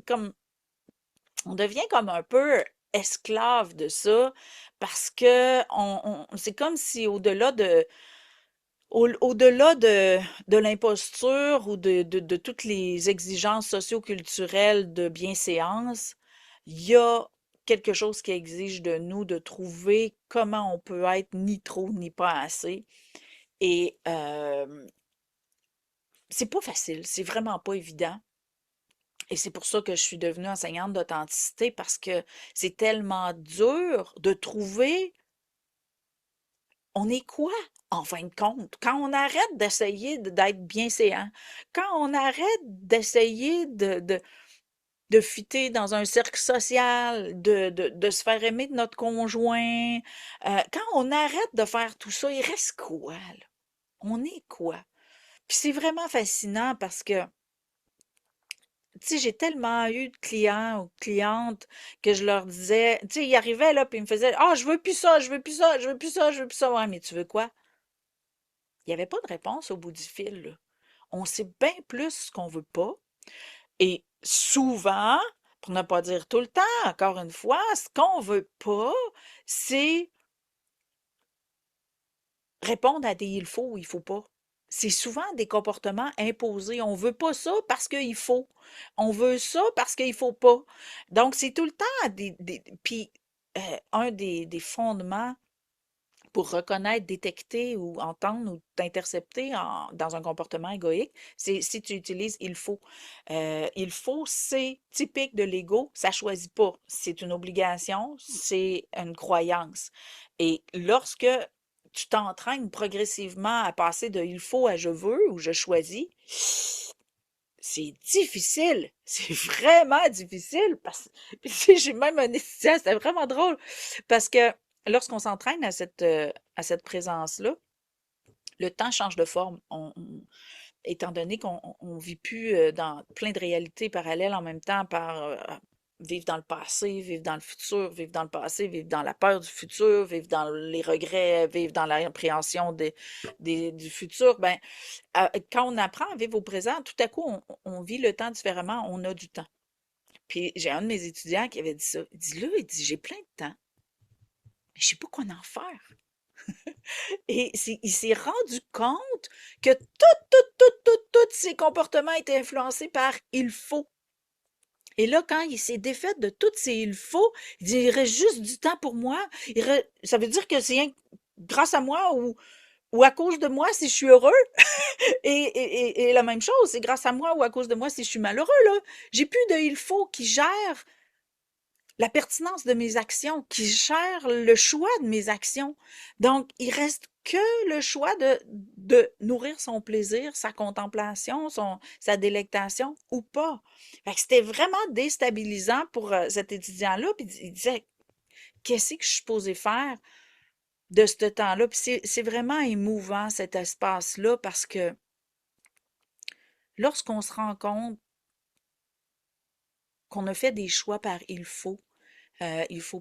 comme on devient comme un peu esclave de ça parce que c'est comme si au-delà de l'imposture ou de toutes les exigences socio-culturelles de bienséance, il y a quelque chose qui exige de nous de trouver comment on peut être ni trop ni pas assez. Et c'est pas facile, c'est vraiment pas évident. Et c'est pour ça que je suis devenue enseignante d'authenticité parce que c'est tellement dur de trouver on est quoi en fin de compte. Quand on arrête d'essayer d'être bienséant, quand on arrête d'essayer de fitter dans un cercle social, de se faire aimer de notre conjoint, quand on arrête de faire tout ça, il reste quoi, là? On est quoi? Puis c'est vraiment fascinant parce que tu sais, j'ai tellement eu de clients ou de clientes que je leur disais, tu sais, ils arrivaient là, puis ils me faisaient, ah, je veux plus ça, je veux plus ça, je veux plus ça, je veux plus ça. Ouais, mais tu veux quoi? Il n'y avait pas de réponse au bout du fil, là. On sait bien plus ce qu'on veut pas. Et souvent, pour ne pas dire tout le temps, encore une fois, ce qu'on veut pas, c'est répondre à des il faut ou il faut pas. C'est souvent des comportements imposés. On veut pas ça parce qu'il faut. On veut ça parce qu'il faut pas. Donc, c'est tout le temps puis, un des fondements pour reconnaître, détecter ou entendre ou t'intercepter dans un comportement égoïque, c'est si tu utilises il faut. Il faut, c'est typique de l'ego, ça choisit pas. C'est une obligation, c'est une croyance. Et lorsque tu t'entraînes progressivement à passer de il faut à je veux ou je choisis, c'est difficile. C'est vraiment difficile parce que j'ai même un étudiant, c'était vraiment drôle parce que lorsqu'on s'entraîne à cette présence-là, le temps change de forme. Étant donné qu'on vit plus dans plein de réalités parallèles en même temps par vivre dans le passé, vivre dans le futur, vivre dans le passé, vivre dans la peur du futur, vivre dans les regrets, vivre dans l'appréhension du futur, ben, quand on apprend à vivre au présent, tout à coup, on vit le temps différemment, on a du temps. Puis j'ai un de mes étudiants qui avait dit ça. Il dit là, il dit, j'ai plein de temps, mais je sais pas quoi en faire. Et il s'est rendu compte que tous ses comportements étaient influencés par il faut. Et là, quand il s'est défait de tous ces il faut, il dit, il reste juste du temps pour moi. Ça veut dire que c'est rien grâce à moi ou à cause de moi si je suis heureux. Et la même chose, c'est grâce à moi ou à cause de moi si je suis malheureux, là. J'ai plus de il faut qui gère la pertinence de mes actions, qui gère le choix de mes actions. Donc, il reste que le choix de nourrir son plaisir, sa contemplation, sa délectation ou pas. Fait que c'était vraiment déstabilisant pour cet étudiant-là. Puis il disait, qu'est-ce que je suis supposée faire? de ce temps-là. Puis c'est vraiment émouvant cet espace-là parce que lorsqu'on se rend compte qu'on a fait des choix par il faut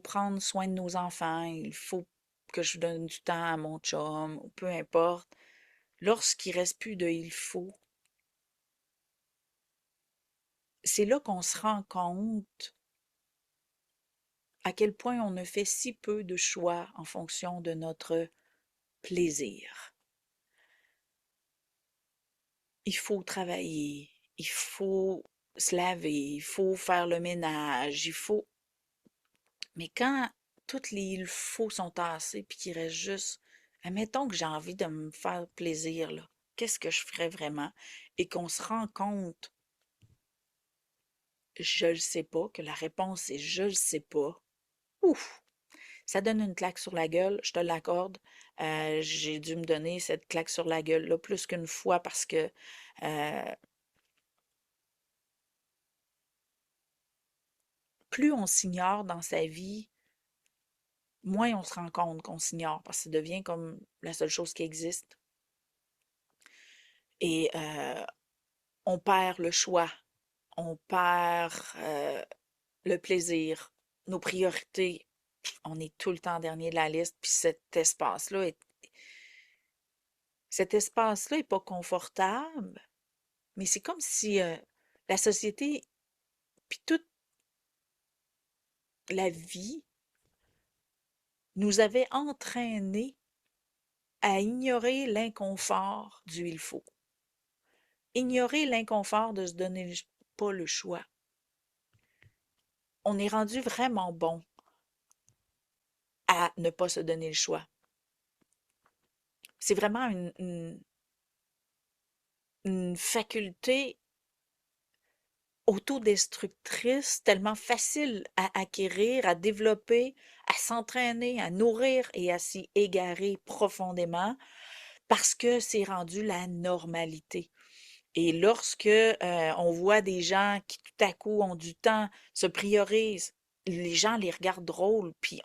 prendre soin de nos enfants, il faut que je donne du temps à mon chum, ou peu importe. Lorsqu'il reste plus de il faut, c'est là qu'on se rend compte à quel point on ne fait si peu de choix en fonction de notre plaisir. Il faut travailler, il faut se laver, il faut faire le ménage, il faut. Mais quand toutes les il faut sont tassés puis qu'il reste juste, admettons que j'ai envie de me faire plaisir, là, qu'est-ce que je ferais vraiment? Et qu'on se rend compte, je le sais pas, que la réponse est je le sais pas. Ouf! Ça donne une claque sur la gueule, je te l'accorde. J'ai dû me donner cette claque sur la gueule-là plus qu'une fois parce que euh, plus on s'ignore dans sa vie, moins on se rend compte qu'on s'ignore parce que ça devient comme la seule chose qui existe. Et on perd le choix, on perd le plaisir, nos priorités. On est tout le temps dernier de la liste, puis cet espace-là est pas confortable, mais c'est comme si la société, puis toute la vie, nous avait entraînés à ignorer l'inconfort du il faut. Ignorer l'inconfort de se donner pas le choix. On est rendu vraiment bon à ne pas se donner le choix. C'est vraiment une faculté autodestructrice, tellement facile à acquérir, à développer, à s'entraîner, à nourrir et à s'y égarer profondément parce que c'est rendu la normalité. Et lorsque on voit des gens qui tout à coup ont du temps, se priorisent, les gens les regardent drôles, puis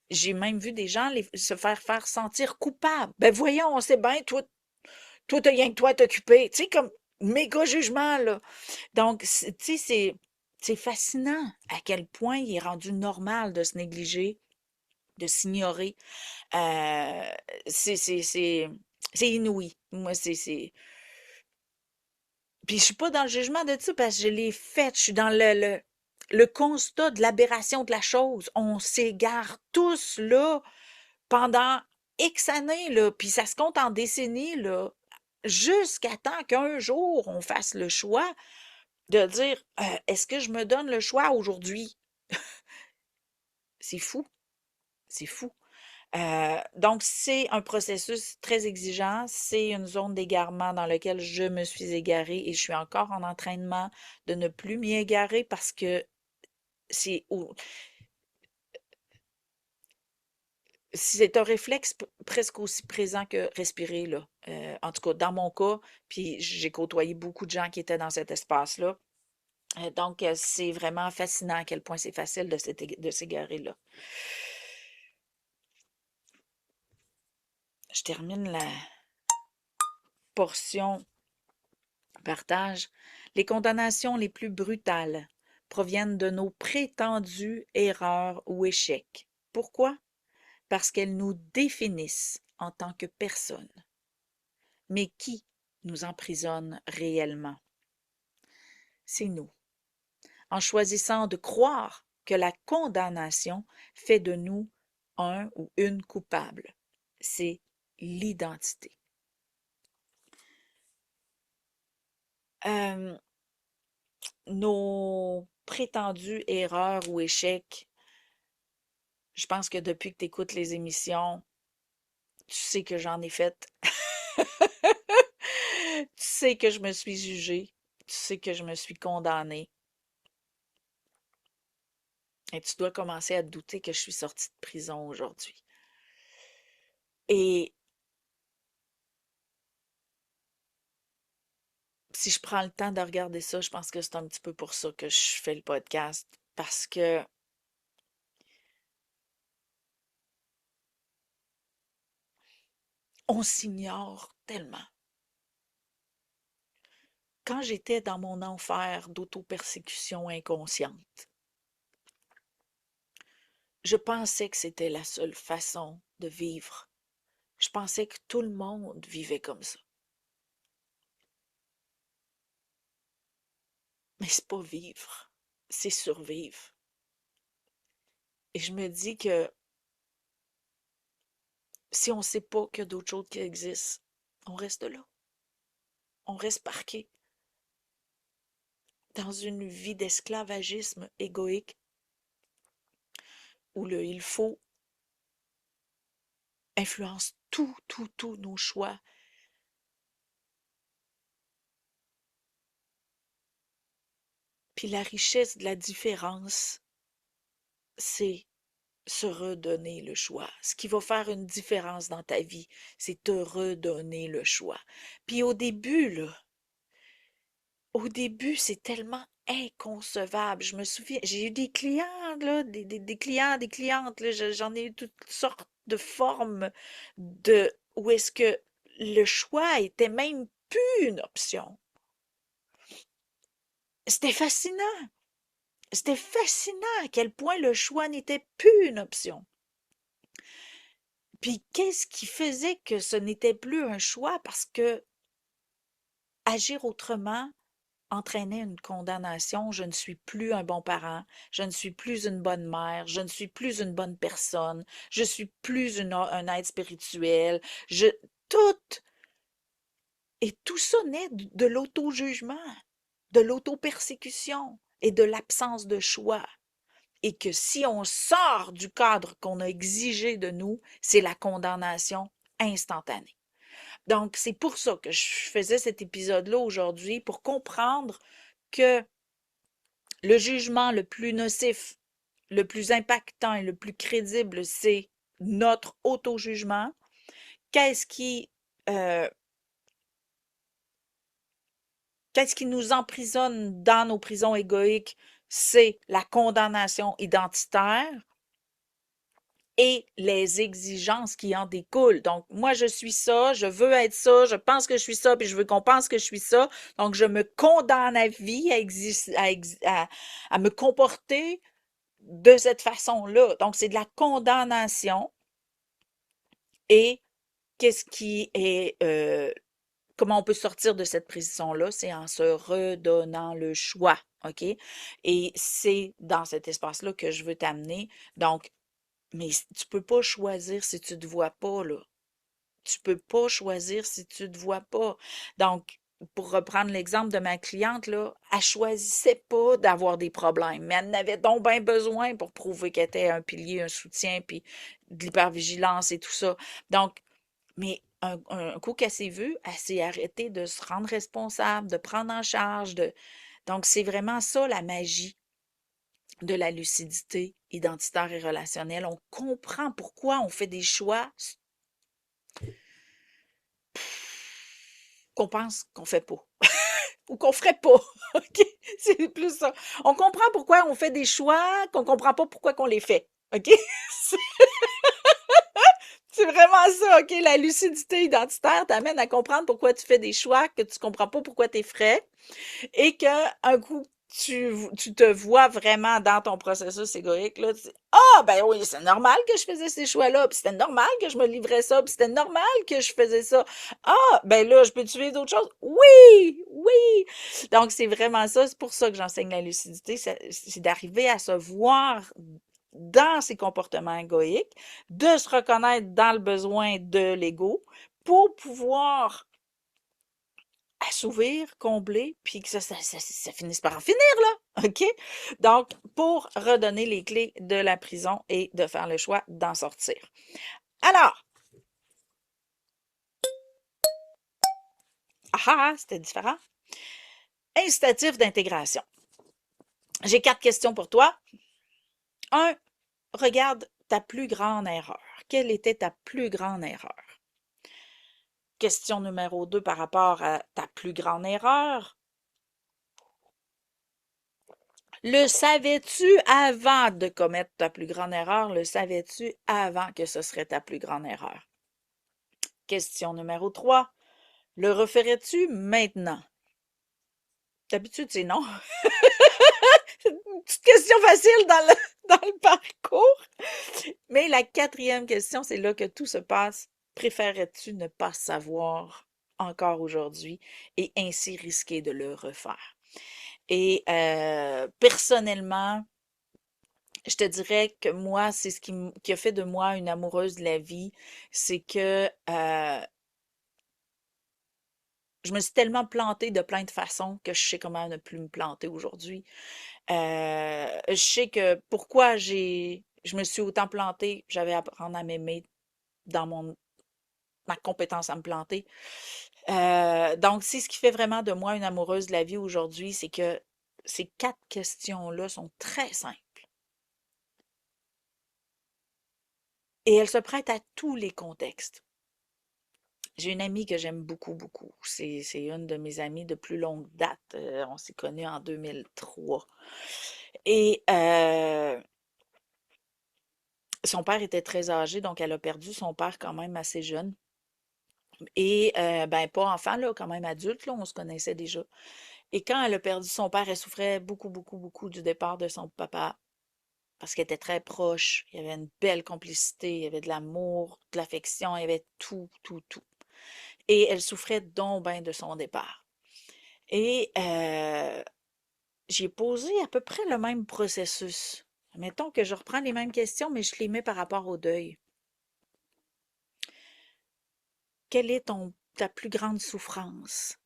j'ai même vu des gens se faire sentir coupables. Ben voyons, on sait bien, toi, t'as rien que toi à t'occuper. Tu sais, comme méga jugement, là. Donc, tu sais, c'est fascinant à quel point il est rendu normal de se négliger, de s'ignorer. Euh, c'est, c'est, c'est, c'est inouï. Moi, Puis je suis pas dans le jugement de ça parce que je l'ai fait. Je suis dans le constat de l'aberration de la chose. On s'égare tous, là, pendant X années, là, puis ça se compte en décennies, là, jusqu'à temps qu'un jour, on fasse le choix de dire, est-ce que je me donne le choix aujourd'hui? C'est fou, c'est fou. Donc, c'est un processus très exigeant. C'est une zone d'égarement dans laquelle je me suis égarée et je suis encore en entraînement de ne plus m'y égarer parce que c'est c'est un réflexe presque aussi présent que respirer, là. En tout cas, dans mon cas, puis j'ai côtoyé beaucoup de gens qui étaient dans cet espace-là. Donc, c'est vraiment fascinant à quel point c'est facile de s'égarer là. Je termine la portion partage. Les condamnations les plus brutales proviennent de nos prétendues erreurs ou échecs. Pourquoi? Parce qu'elles nous définissent en tant que personnes. Mais qui nous emprisonne réellement? C'est nous. En choisissant de croire que la condamnation fait de nous un ou une coupable. C'est l'identité. Nos prétendues erreurs ou échecs, je pense que depuis que tu écoutes les émissions, tu sais que j'en ai fait. Tu sais que je me suis jugée. Tu sais que je me suis condamnée. Et tu dois commencer à te douter que je suis sortie de prison aujourd'hui. Et si je prends le temps de regarder ça, je pense que c'est un petit peu pour ça que je fais le podcast. Parce que On s'ignore tellement. Quand j'étais dans mon enfer d'auto-persécution inconsciente, je pensais que c'était la seule façon de vivre. Je pensais que tout le monde vivait comme ça. Mais c'est pas vivre, c'est survivre. Et je me dis que si on sait pas qu'il y a d'autres choses qui existent, on reste là. On reste parqué dans une vie d'esclavagisme égoïque où le il faut influence tous nos choix. Puis la richesse de la différence, c'est se redonner le choix. Ce qui va faire une différence dans ta vie, c'est te redonner le choix. Puis au début, c'est tellement inconcevable. Je me souviens, j'ai eu des clients, là, des clients, des clientes, là, j'en ai eu toutes sortes de formes de où est-ce que le choix était même plus une option. C'était fascinant. C'était fascinant à quel point le choix n'était plus une option. Puis qu'est-ce qui faisait que ce n'était plus un choix? Parce que agir autrement entraînait une condamnation. Je ne suis plus un bon parent, je ne suis plus une bonne mère, je ne suis plus une bonne personne, je suis plus un être spirituel. Tout, et tout ça naît de l'auto-jugement, de l'auto-persécution et de l'absence de choix. Et que si on sort du cadre qu'on a exigé de nous, c'est la condamnation instantanée. Donc, c'est pour ça que je faisais cet épisode-là aujourd'hui, pour comprendre que le jugement le plus nocif, le plus impactant et le plus crédible, c'est notre auto-jugement. Qu'est-ce qui, euh, qu'est-ce qui nous emprisonne dans nos prisons égoïques? C'est la condamnation identitaire et les exigences qui en découlent. Donc, moi, je suis ça, je veux être ça, je pense que je suis ça, puis je veux qu'on pense que je suis ça. Donc, je me condamne à vie, à me comporter de cette façon-là. Donc, c'est de la condamnation. Et qu'est-ce qui est... comment on peut sortir de cette prison-là? C'est en se redonnant le choix, OK? Et c'est dans cet espace-là que je veux t'amener. Donc, mais tu peux pas choisir si tu te vois pas, là. Tu peux pas choisir si tu te vois pas. Donc, pour reprendre l'exemple de ma cliente, là, elle choisissait pas d'avoir des problèmes, mais elle en avait donc bien besoin pour prouver qu'elle était un pilier, un soutien, puis de l'hypervigilance et tout ça. Donc, mais un coup qu'elle s'est vue, elle s'est arrêtée de se rendre responsable, de prendre en charge, de... Donc, c'est vraiment ça la magie de la lucidité identitaire et relationnelle. On comprend pourquoi on fait des choix qu'on pense qu'on fait pas ou qu'on ferait pas. OK? C'est plus ça. On comprend pourquoi on fait des choix qu'on comprend pas pourquoi qu'on les fait. OK? C'est c'est vraiment ça, OK? La lucidité identitaire t'amène à comprendre pourquoi tu fais des choix que tu comprends pas pourquoi tu ferais et qu'un coup tu te vois vraiment dans ton processus égoïque, là, tu dis, ah, ben oui, c'est normal que je faisais ces choix-là, puis c'était normal que je me livrais ça, puis c'était normal que je faisais ça. Ah, ben là, je peux-tu vivre d'autres choses? Oui, oui. Donc, c'est vraiment ça, c'est pour ça que j'enseigne la lucidité, c'est d'arriver à se voir dans ses comportements égoïques, de se reconnaître dans le besoin de l'ego pour pouvoir assouvir, combler, puis que ça finisse par en finir, là. OK? Donc, pour redonner les clés de la prison et de faire le choix d'en sortir. Alors, c'était différent. Incitatif d'intégration. J'ai 4 questions pour toi. 1. Regarde ta plus grande erreur. Quelle était ta plus grande erreur? Question numéro 2 par rapport à ta plus grande erreur. Le savais-tu avant de commettre ta plus grande erreur? Le savais-tu avant que ce serait ta plus grande erreur? Question numéro 3. Le referais-tu maintenant? D'habitude, c'est non. Une petite question facile dans le parcours. Mais la quatrième question, c'est là que tout se passe. Préférerais-tu ne pas savoir encore aujourd'hui et ainsi risquer de le refaire? Et personnellement, je te dirais que moi, c'est ce qui a fait de moi une amoureuse de la vie, c'est que je me suis tellement plantée de plein de façons que je sais comment ne plus me planter aujourd'hui. Je sais que pourquoi je me suis autant plantée, j'avais à apprendre à m'aimer dans ma compétence à me planter. Donc, c'est ce qui fait vraiment de moi une amoureuse de la vie aujourd'hui, c'est que ces 4 questions-là sont très simples et elles se prêtent à tous les contextes. J'ai une amie que j'aime beaucoup, beaucoup. C'est une de mes amies de plus longue date. On s'est connus en 2003. Et son père était très âgé, donc elle a perdu son père quand même assez jeune. Et ben pas enfant, là, quand même adulte, là, on se connaissait déjà. Et quand elle a perdu son père, elle souffrait beaucoup, beaucoup, beaucoup du départ de son papa parce qu'elle était très proche. Il y avait une belle complicité, il y avait de l'amour, de l'affection, il y avait tout, tout, tout. Et elle souffrait donc ben de son départ. Et j'ai posé à peu près le même processus. Mettons que je reprends les mêmes questions, mais je les mets par rapport au deuil. Quelle est ta plus grande souffrance?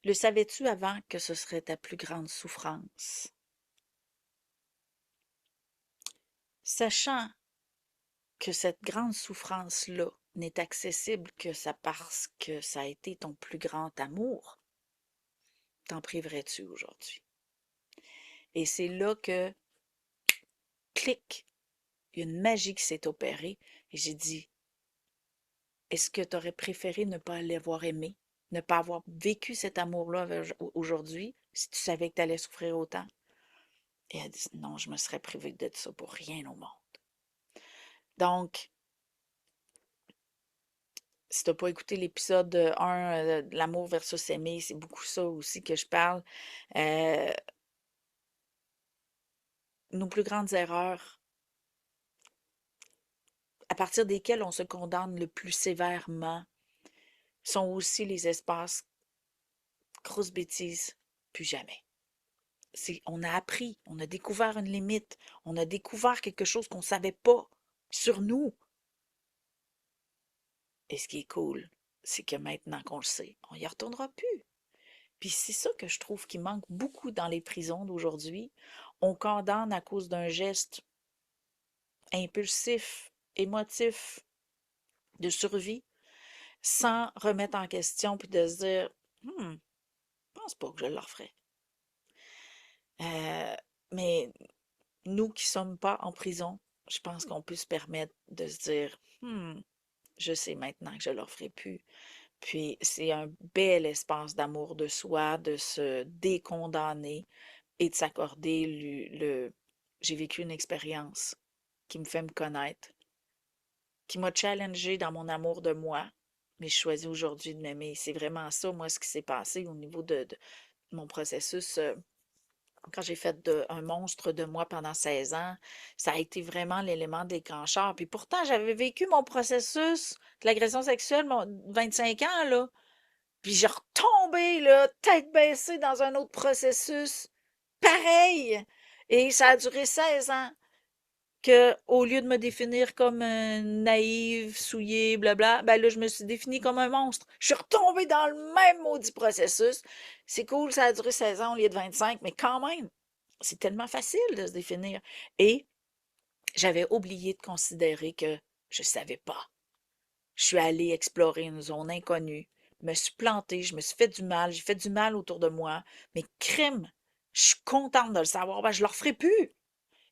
Le savais-tu avant que ce serait ta plus grande souffrance? Sachant que cette grande souffrance-là n'est accessible que ça parce que ça a été ton plus grand amour, t'en priverais-tu aujourd'hui? Et c'est là que, clic, il y a une magie qui s'est opérée et j'ai dit, est-ce que tu aurais préféré ne pas l'avoir aimé, ne pas avoir vécu cet amour-là aujourd'hui, si tu savais que tu allais souffrir autant? Et elle dit, non, je me serais privée de ça pour rien au monde. Donc, si tu n'as pas écouté l'épisode 1 de l'amour versus aimer, c'est beaucoup ça aussi que je parle. Euh, nos plus grandes erreurs, à partir desquelles on se condamne le plus sévèrement, sont aussi les espaces grosse bêtise, plus jamais. On a appris, on a découvert une limite, on a découvert quelque chose qu'on ne savait pas sur nous. Et ce qui est cool, c'est que maintenant qu'on le sait, on n'y retournera plus. Puis c'est ça que je trouve qui manque beaucoup dans les prisons d'aujourd'hui. On condamne à cause d'un geste impulsif, émotif, de survie, sans remettre en question puis de se dire je pense pas que je le referais. Mais nous qui sommes pas en prison, je pense qu'on peut se permettre de se dire je sais maintenant que je ne le referai plus. Puis c'est un bel espace d'amour de soi, de se décondamner et de s'accorder j'ai vécu une expérience qui me fait me connaître, qui m'a challengée dans mon amour de moi, mais je choisis aujourd'hui de m'aimer. C'est vraiment ça, moi, ce qui s'est passé au niveau de mon processus. Quand j'ai fait un monstre de moi pendant 16 ans, ça a été vraiment l'élément déclencheur. Puis pourtant, j'avais vécu mon processus de l'agression sexuelle, 25 ans, là. Puis j'ai retombé, là, tête baissée dans un autre processus. Pareil! Et ça a duré 16 ans que, au lieu de me définir comme naïve, souillée, blabla, ben là, je me suis définie comme un monstre. Je suis retombée dans le même maudit processus. C'est cool, ça a duré 16 ans au lieu de 25, mais quand même, c'est tellement facile de se définir. Et j'avais oublié de considérer que je savais pas. Je suis allée explorer une zone inconnue, me suis plantée, je me suis fait du mal, j'ai fait du mal autour de moi, mais crime, je suis contente de le savoir, ben je le referai plus.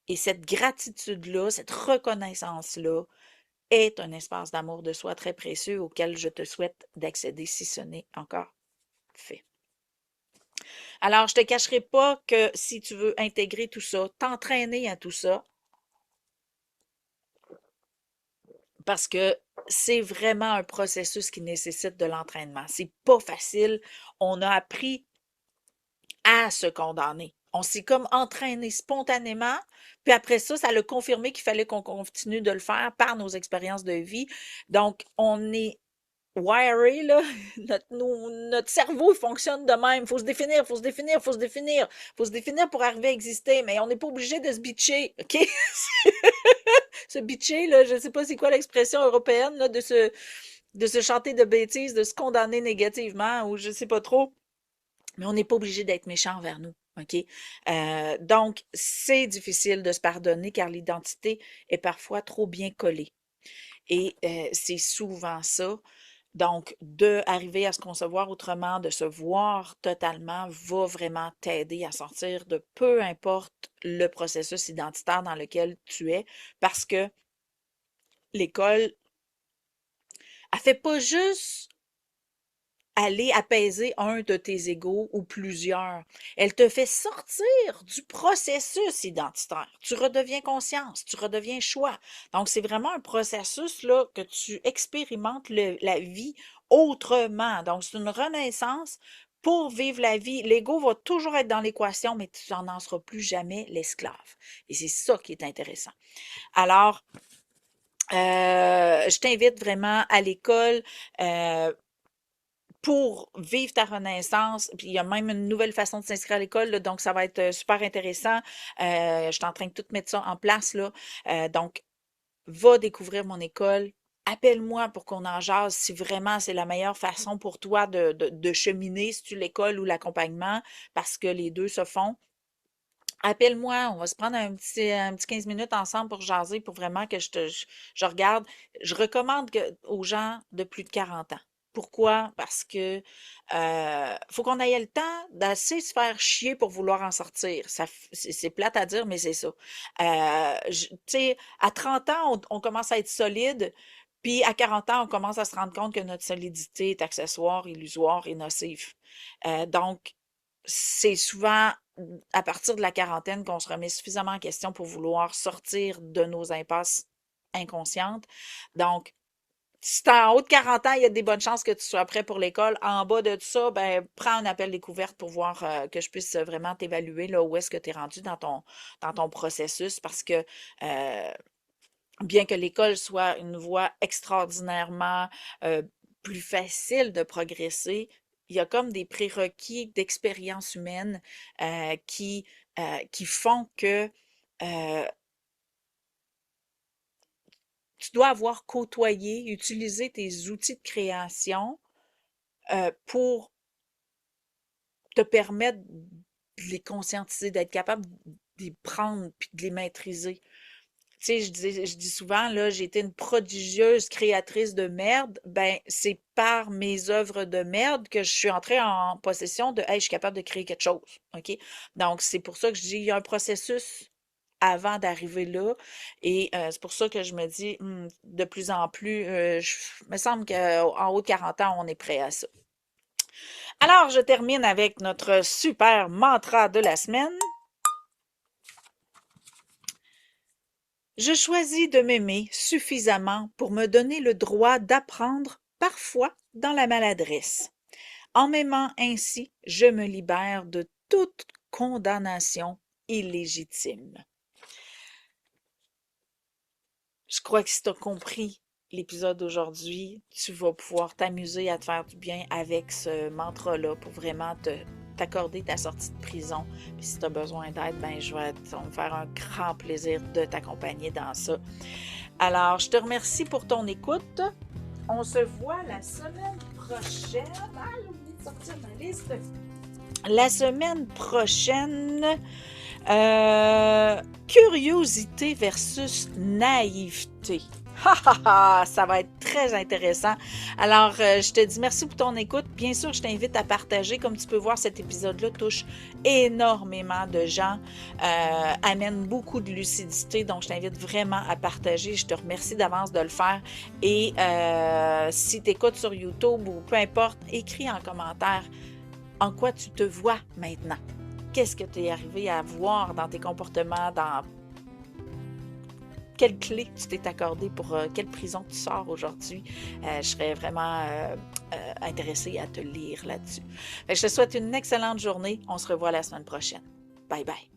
Et cette gratitude-là, cette reconnaissance-là est un espace d'amour de soi très précieux auquel je te souhaite d'accéder si ce n'est encore fait. Alors, je ne te cacherai pas que si tu veux intégrer tout ça, t'entraîner à tout ça, parce que c'est vraiment un processus qui nécessite de l'entraînement. C'est pas facile. On a appris à se condamner. On s'est comme entraîné spontanément, puis après ça, ça l'a confirmé qu'il fallait qu'on continue de le faire par nos expériences de vie. Donc, on est wiré, là, notre cerveau il fonctionne de même. Il faut se définir, il faut se définir, il faut se définir. Il faut se définir pour arriver à exister, mais on n'est pas obligé de se bitcher, OK? Se bitcher, là, je ne sais pas c'est quoi l'expression européenne, là, de se chanter de bêtises, de se condamner négativement, ou je ne sais pas trop. Mais on n'est pas obligé d'être méchant envers nous, OK? Donc, c'est difficile de se pardonner car l'identité est parfois trop bien collée. Et c'est souvent ça. Donc, de arriver à se concevoir autrement, de se voir totalement, va vraiment t'aider à sortir de peu importe le processus identitaire dans lequel tu es, parce que l'école, elle fait pas juste aller apaiser un de tes égos ou plusieurs. Elle te fait sortir du processus identitaire. Tu redeviens conscience, tu redeviens choix. Donc, c'est vraiment un processus là, que tu expérimentes la vie autrement. Donc, c'est une renaissance pour vivre la vie. L'ego va toujours être dans l'équation, mais tu n'en seras plus jamais l'esclave. Et c'est ça qui est intéressant. Alors, je t'invite vraiment à l'école. Pour vivre ta renaissance, puis il y a même une nouvelle façon de s'inscrire à l'école, là, donc ça va être super intéressant. Je suis en train de tout mettre ça en place, là. Donc, va découvrir mon école. Appelle-moi pour qu'on en jase si vraiment c'est la meilleure façon pour toi de cheminer, si tu l'école ou l'accompagnement, parce que les deux se font. Appelle-moi, on va se prendre un petit 15 minutes ensemble pour jaser, pour vraiment que je regarde. Je recommande aux gens de plus de 40 ans. Pourquoi? Parce que faut qu'on ait le temps d'assez se faire chier pour vouloir en sortir. C'est plate à dire, mais c'est ça. Tu sais, à 30 ans, on commence à être solide, puis à 40 ans, on commence à se rendre compte que notre solidité est accessoire, illusoire et nocive. Donc, c'est souvent à partir de la quarantaine qu'on se remet suffisamment en question pour vouloir sortir de nos impasses inconscientes. Donc, si t'es en haut de 40 ans, il y a des bonnes chances que tu sois prêt pour l'école. En bas de tout ça, ben, prends un appel découverte pour voir que je puisse vraiment t'évaluer là, où est-ce que tu es rendu dans ton processus parce que bien que l'école soit une voie extraordinairement plus facile de progresser, il y a comme des prérequis d'expérience humaine qui font que tu dois avoir côtoyé, utilisé tes outils de création pour te permettre de les conscientiser, d'être capable de les prendre puis de les maîtriser. Tu sais, je dis souvent, là, j'ai été une prodigieuse créatrice de merde. Ben, c'est par mes œuvres de merde que je suis entrée en possession de, hey, je suis capable de créer quelque chose. OK? Donc, c'est pour ça que je dis, il y a un processus avant d'arriver là. Et c'est pour ça que je me dis, de plus en plus, me semble qu'en haut de 40 ans, on est prêt à ça. Alors, je termine avec notre super mantra de la semaine. Je choisis de m'aimer suffisamment pour me donner le droit d'apprendre parfois dans la maladresse. En m'aimant ainsi, je me libère de toute condamnation illégitime. Je crois que si tu as compris l'épisode d'aujourd'hui, tu vas pouvoir t'amuser à te faire du bien avec ce mantra-là pour vraiment t'accorder ta sortie de prison. Puis si tu as besoin d'aide, ben on va me faire un grand plaisir de t'accompagner dans ça. Alors, je te remercie pour ton écoute. On se voit la semaine prochaine. Ah, j'ai oublié de sortir ma liste. La semaine prochaine, curiosité versus naïveté. Ça va être très intéressant. Alors, je te dis merci pour ton écoute. Bien sûr, je t'invite à partager. Comme tu peux voir, cet épisode-là touche énormément de gens, amène beaucoup de lucidité. Donc, je t'invite vraiment à partager. Je te remercie d'avance de le faire. Et si tu écoutes sur YouTube ou peu importe, écris en commentaire en quoi tu te vois maintenant. Qu'est-ce que tu es arrivé à voir dans tes comportements, dans quelle clé tu t'es accordé pour quelle prison tu sors aujourd'hui. Je serais vraiment intéressée à te lire là-dessus. Fait que je te souhaite une excellente journée. On se revoit la semaine prochaine. Bye bye.